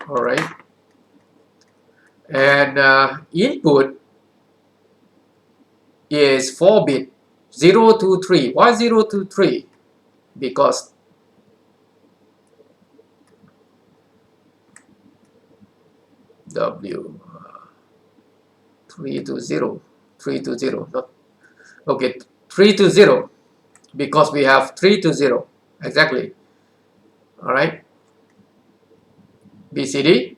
All right, and input is 4-bit, 0 to 3. Why 0 to 3? Because W 3 to 0, 3 to 0, not okay, 3 to 0, because we have 3 to 0 exactly. All right, BCD,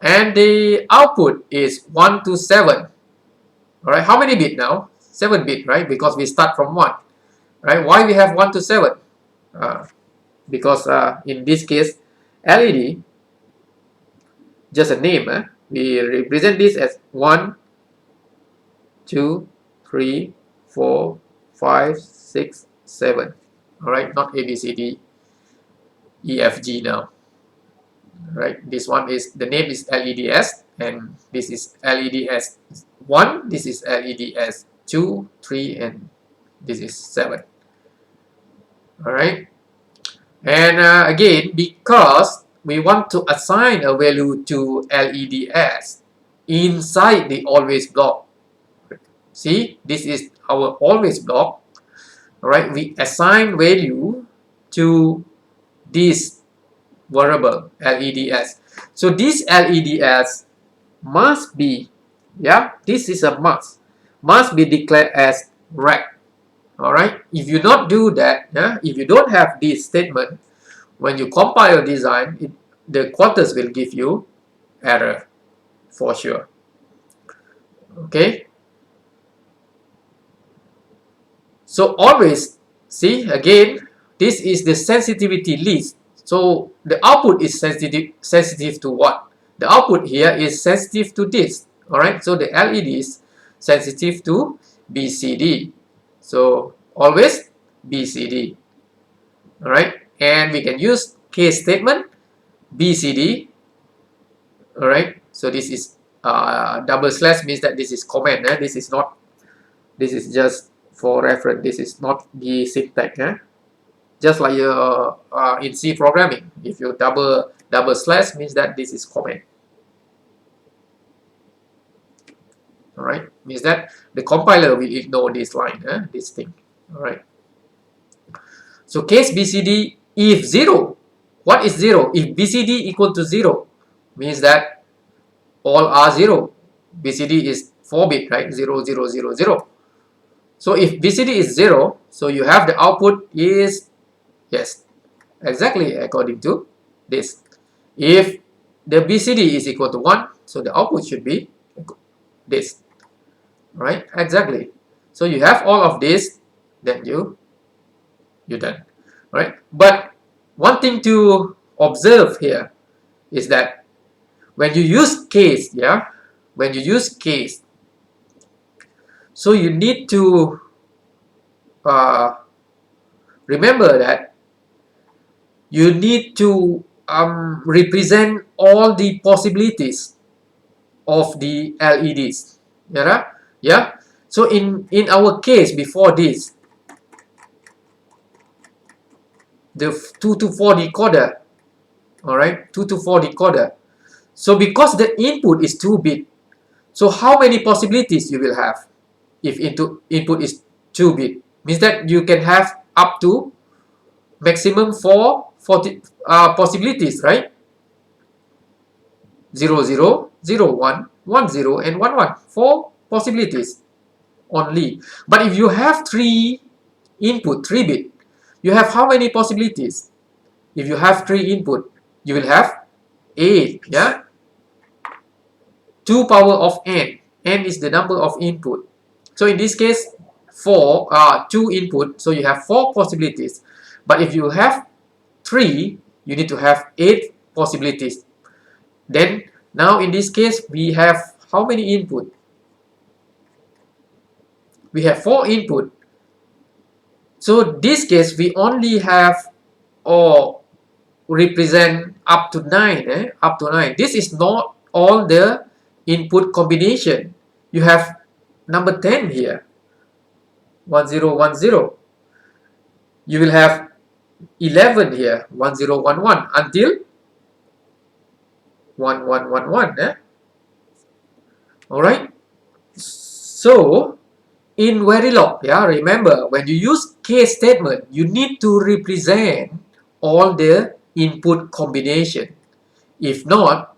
and the output is 1 to 7. All right, how many bit now? 7 bit, right? Because we start from 1. Right? Why we have 1 to 7? Because in this case, LED, just a name. We represent this as 1, 2, 3, 4, 5, 6, 7. All right, not A, B, C, D, E, F, G now. Right, this one is, the name is LEDS, and this is LEDS 1, this is LEDS 2, 3, and this is 7. All right, and again, because we want to assign a value to LEDS inside the always block. See, this is our always block. All right, we assign value to this variable LEDS. So this LEDS must be, this is a must be declared as rect. All right, if you not do that, if you don't have this statement, when you compile your design, the quarters will give you error for sure. Okay, so always see, again, this is the sensitivity list. So the output is sensitive to what? The output here is sensitive to this. All right, so the LED is sensitive to BCD. So always BCD. All right, and we can use case statement BCD. All right, so this is double slash means that this is comment. This is not, this is just for reference. This is not the syntax. Just like in C programming, if you double slash means that this is comment. All right, means that the compiler will ignore this line, this thing. All right, so case BCD if 0. What is 0? If BCD equal to 0, means that all are 0. BCD is 4-bit, right? 0, 0, 0, 0. So if BCD is 0, so you have the output is, yes, exactly according to this. If the BCD is equal to 1, so the output should be this, right? Exactly. So you have all of this, then you're done, right? But one thing to observe here is that when you use case, when you use case, so you need to remember that you need to represent all the possibilities of the LEDs. So in our case before this, the 2 to 4 decoder, all right, 2 to 4 decoder. So because the input is 2-bit, so how many possibilities you will have if input is 2-bit? Means that you can have up to maximum 4 possibilities, right? 0, 0, 0, 1, 1, 0, and 1, 1. 4 possibilities only. But if you have 3 input, 3-bit, you have how many possibilities? If you have 3 input, you will have 8, 2 power of n. N is the number of input. So in this case, 2 input, so you have 4 possibilities. But if you have 3, you need to have 8 possibilities. Then now in this case, we have how many input? We have 4 input. So this case we only have or represent up to 9, up to 9. This is not all the input combination. You have number 10 here, 1010. You will have 11 here, 1011 until 1111. All right. So in Verilog, yeah, remember when you use case statement, you need to represent all the input combination. If not,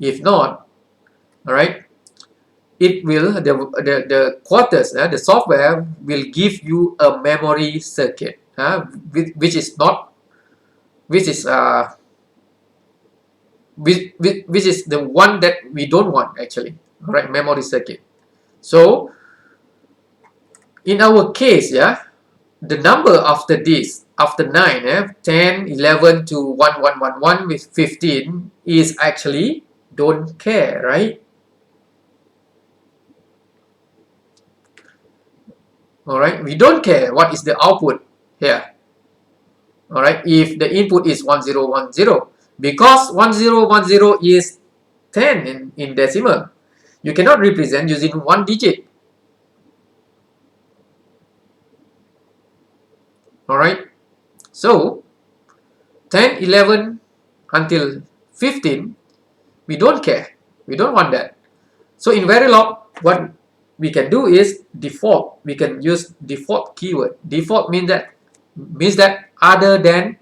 all right, it will the quarters, the software will give you a memory circuit, which is not which is which is the one that we don't want actually. All right, memory circuit. So in our case, yeah, the number after this, after 9, 10, 11 to 1111 with 15 is actually don't care, right? All right, we don't care what is the output here. All right, if the input is 1010, because 1010 is 10 in decimal, you cannot represent using one digit. All right, so 10, 11 until 15, we don't care. We don't want that. So in Verilog, what we can do is default. We can use default keyword. Default means that other than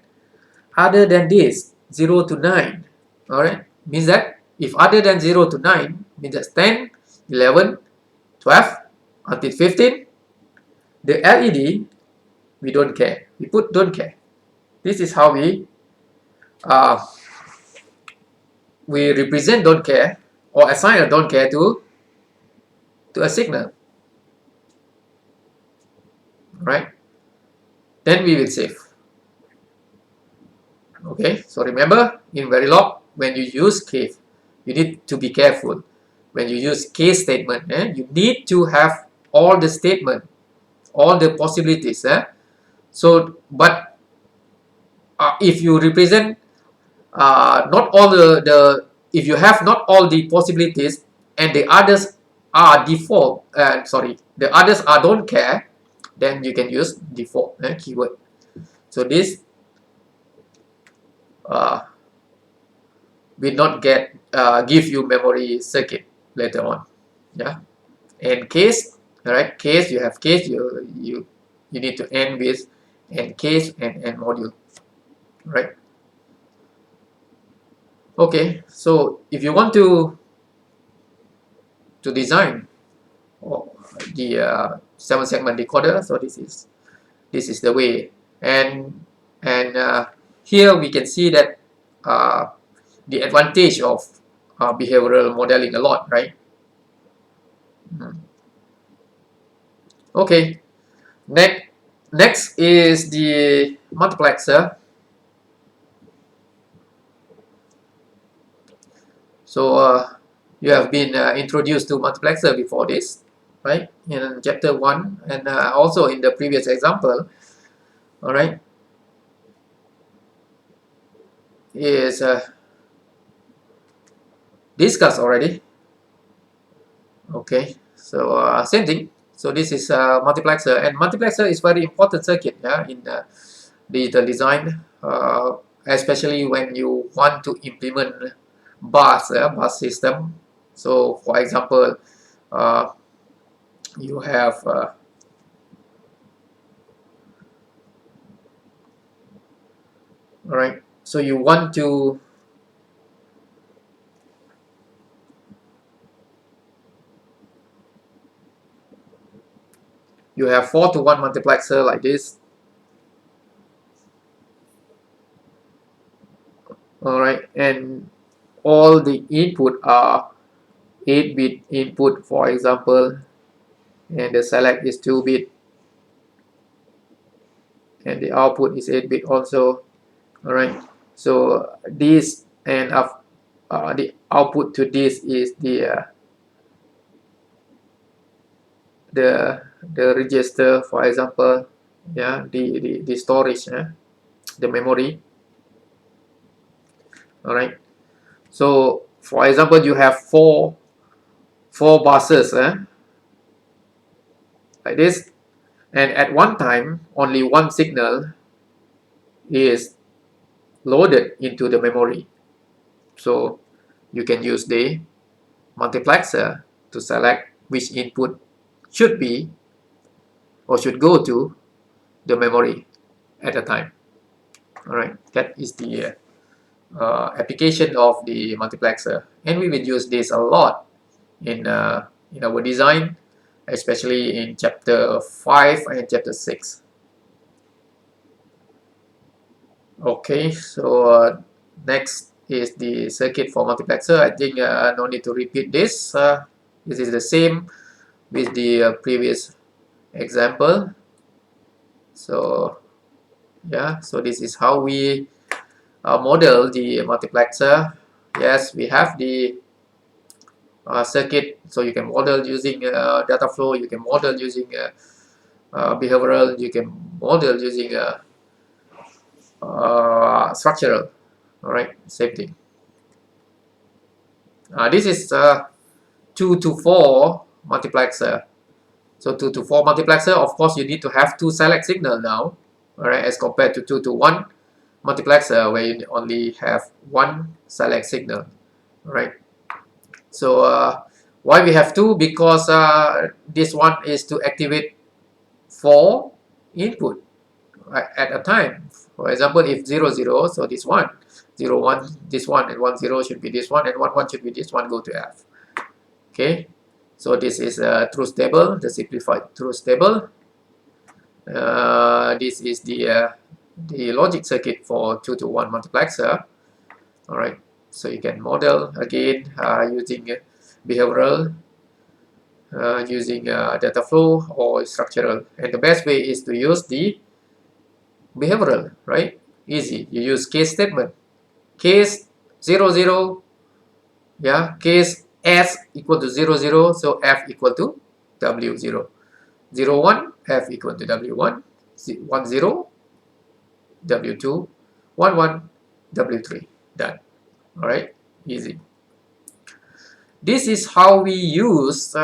this 0 to 9. All right, means that if other than 0 to 9 means that 10, 11, 12 until 15, the LED we don't care. We put don't care. This is how uh, we represent don't care or assign a don't care to a signal. Right? Then we will save. Okay, so remember in Verilog, when you use case, you need to be careful. When you use case statement, you need to have all the statement, all the possibilities. So, but if you represent not all if you have not all the possibilities and the others are default, the others are don't care, then you can use default keyword. So this uh, will not give you memory circuit later on. Yeah, and case, all right, case, you have case, you need to end with and case and module, right? Okay, so if you want to design the 7-segment decoder, so this is the way. And here we can see that the advantage of behavioral modeling a lot, right? Okay, next is the multiplexer. So you have been introduced to multiplexer before this, right? In chapter 1 and also in the previous example. All right, is discussed already. Okay, so same thing. So this is multiplexer, and multiplexer is very important circuit, yeah, in digital design, especially when you want to implement bus system. So for example, uh, you have all right, so you want to you have 4-to-1 multiplexer like this. All right, and all the input are 8-bit input, for example, and the select is 2-bit, and the output is 8-bit also. All right, so this and the output to this is the register, for example, yeah, the storage, the memory. All right. So for example, you have four buses, like this, and at one time only one signal is loaded into the memory. So you can use the multiplexer to select which input should be or should go to the memory at a time. All right, that is the application of the multiplexer, and we will use this a lot in our design, especially in chapter 5 and chapter 6. Okay, so next is the circuit for multiplexer. I think no need to repeat this. This is the same with the previous example. So yeah, so this is how we model the multiplexer. Yes, we have the circuit, so you can model using data flow, you can model using behavioral, you can model using structural. All right, same thing. This is 2 to 4 multiplexer. So 2 to 4 multiplexer, of course, you need to have 2 select signal now, all right, as compared to 2 to 1 multiplexer where you only have 1 select signal, all right. So why we have 2? Because this one is to activate 4 input at a time. For example, if 0 0, so this one, 0 1, this one, and 1 0 should be this one, and 1 1 should be this one, go to F. Okay, so this is a truth table, the simplified truth table. This is the logic circuit for 2 to 1 multiplexer. All right, so you can model again using behavioral, using data flow or structural, and the best way is to use the behavioral, right? Easy. You use case statement. Case 0 0, yeah, case S equal to 0 0, so F equal to W 0. 0 1, F equal to W 1, 1 0, W 2, 1 1, W 3. Done. All right, easy. This is how we use 2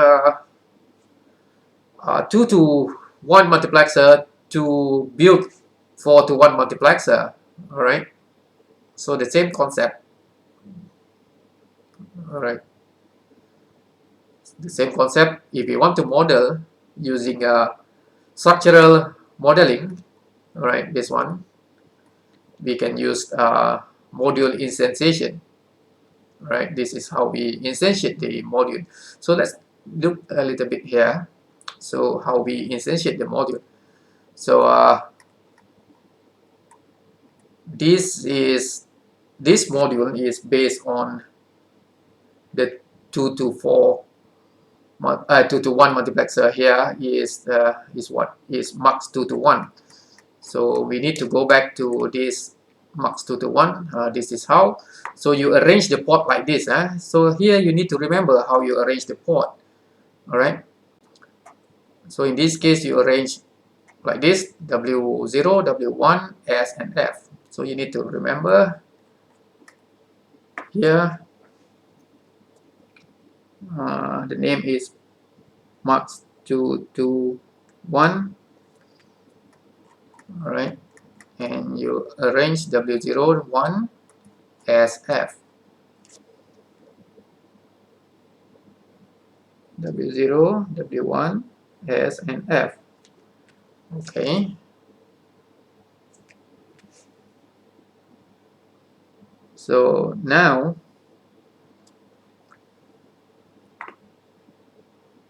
to 1 multiplexer to build 4 to 1 multiplexer. All right, so the same concept. All right, the same concept. If you want to model using structural modeling, all right, this one, we can use module instantiation. All right, this is how we instantiate the module. So let's look a little bit here. So how we instantiate the module. So this module is based on the 2 to 4 2 to 1 multiplexer. Here is what is mux 2 to 1. So we need to go back to this mux 2 to 1. This is how. So you arrange the port like this. So here you need to remember how you arrange the port. All right. So in this case, you arrange like this: W0, W1, S, and F. So you need to remember here. The name is mux 2 to 1. All right, and you arrange W0, 1, S, F. W0, W1, S, and F. Okay. So now,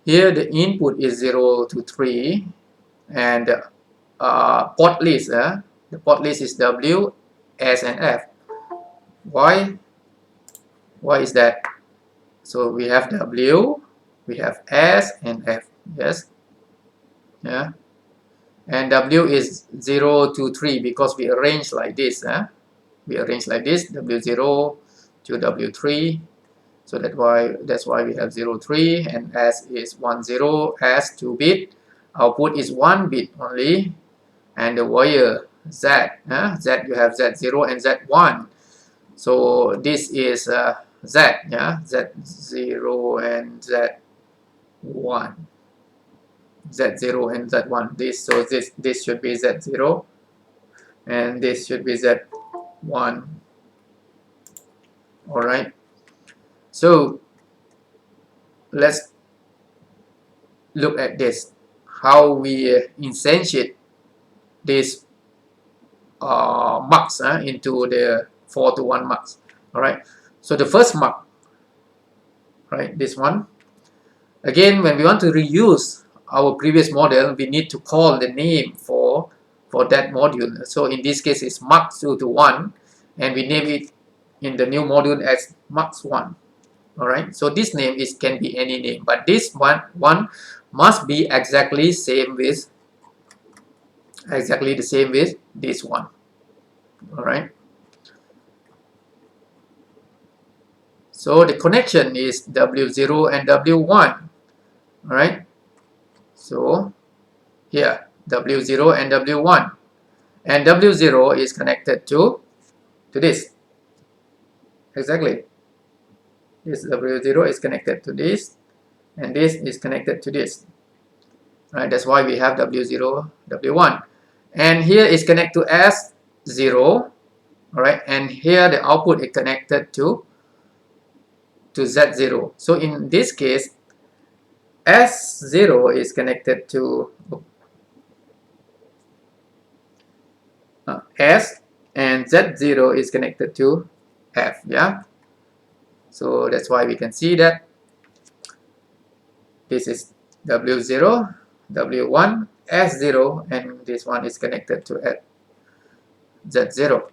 here the input is 0 to 3, and port list, the port list is W, S, and F. Why is that? So we have W, we have S, and F. Yes, yeah, and W is 0 to 3 because we arrange like this. We arrange like this: W0, to W3. So that's why we have 0, 3, and S is 1, 0, S 2 bit. Output is 1 bit only, and the wire Z, Z you have Z0 and Z1. So this is Z, yeah, Z0 and Z1. Z0 and Z1. This should be Z0, and this should be Z1. All right. So let's look at this, how we instantiate this mux into the 4 to 1 mux. All right. So the first mux, right, this one. Again, when we want to reuse our previous model, we need to call the name for that module. So in this case, it's mux 2 to 1, and we name it in the new module as mux 1. All right. So this name can be any name, but this one must be exactly the same with this one. All right. So the connection is W0 and W1. All right. So here W0 and W1, and W0 is connected to this. Exactly. This W0 is connected to this, and this is connected to this. Right. That's why we have W0, W1, and here is connected to S0. All right, and here the output is connected to Z0. So in this case, S0 is connected to S, and Z0 is connected to F. Yeah. So that's why we can see that this is W0, W1, S0, and this one is connected to Z0.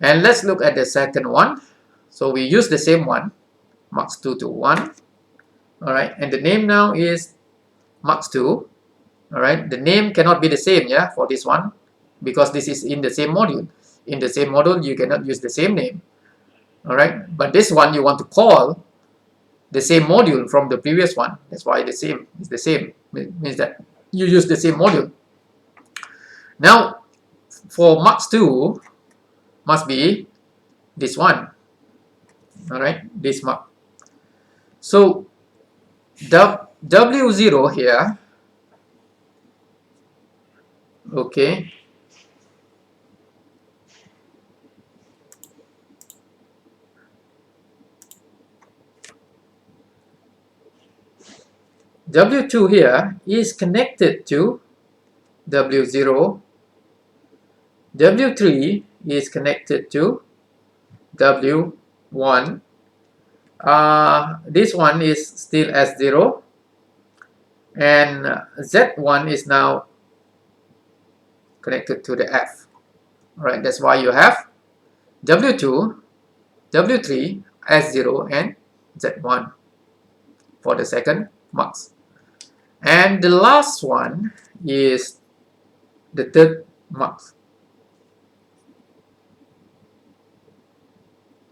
And let's look at the second one. So we use the same one, mux 2 to 1. All right, and the name now is mux 2. All right, the name cannot be the same, yeah, for this one, because this is in the same module. In the same module, you cannot use the same name. All right, but this one you want to call the same module from the previous one. That's why the same is the same. It means that you use the same module. Now, for mux 2 must be this one. All right, this mux. So the W0 here, okay, W2 here is connected to W0. W3 is connected to W1. This one is still S0, and Z1 is now connected to the F. All right, that's why you have W2, W3, S0, and Z1 for the second mux. And the last one is the third mux.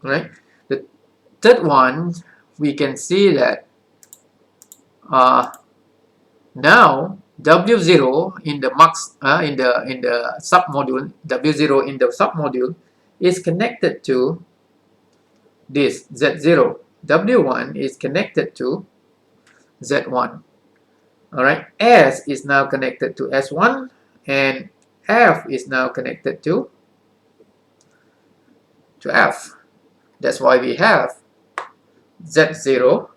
Right? The third one, we can see that now W0 in the mux in the submodule, W0 in the submodule is connected to this Z0. W1 is connected to Z1. All right, S is now connected to S1, and F is now connected to F. That's why we have Z0,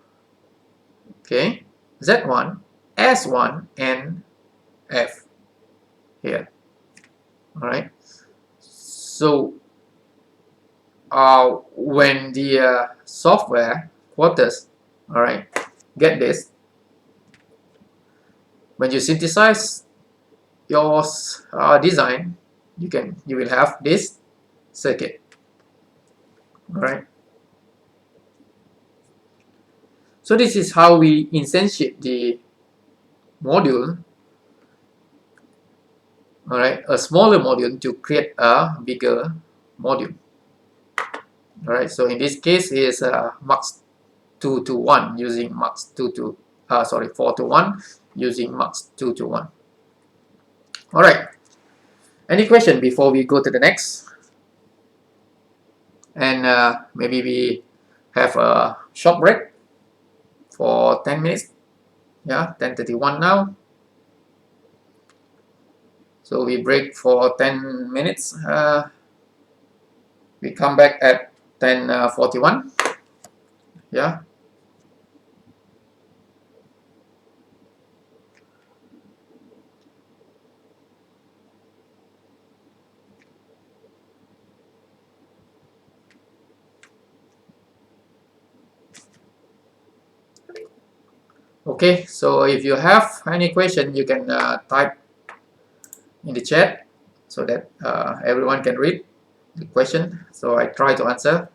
okay, Z1, S1, and F here. All right. So when the software quarters, all right, get this. When you synthesize your design, you will have this circuit. All right. So this is how we instantiate the module. All right, a smaller module to create a bigger module. All right, so in this case is mux 2 to 1 using mux 2 to 4 to 1 using mux 2 to 1. All right, any question before we go to the next? And maybe we have a short break for 10 minutes. Yeah, 10:31 now. So we break for 10 minutes. We come back at 10:41. Yeah. Okay, so if you have any question, you can type in the chat so that everyone can read the question. So I try to answer.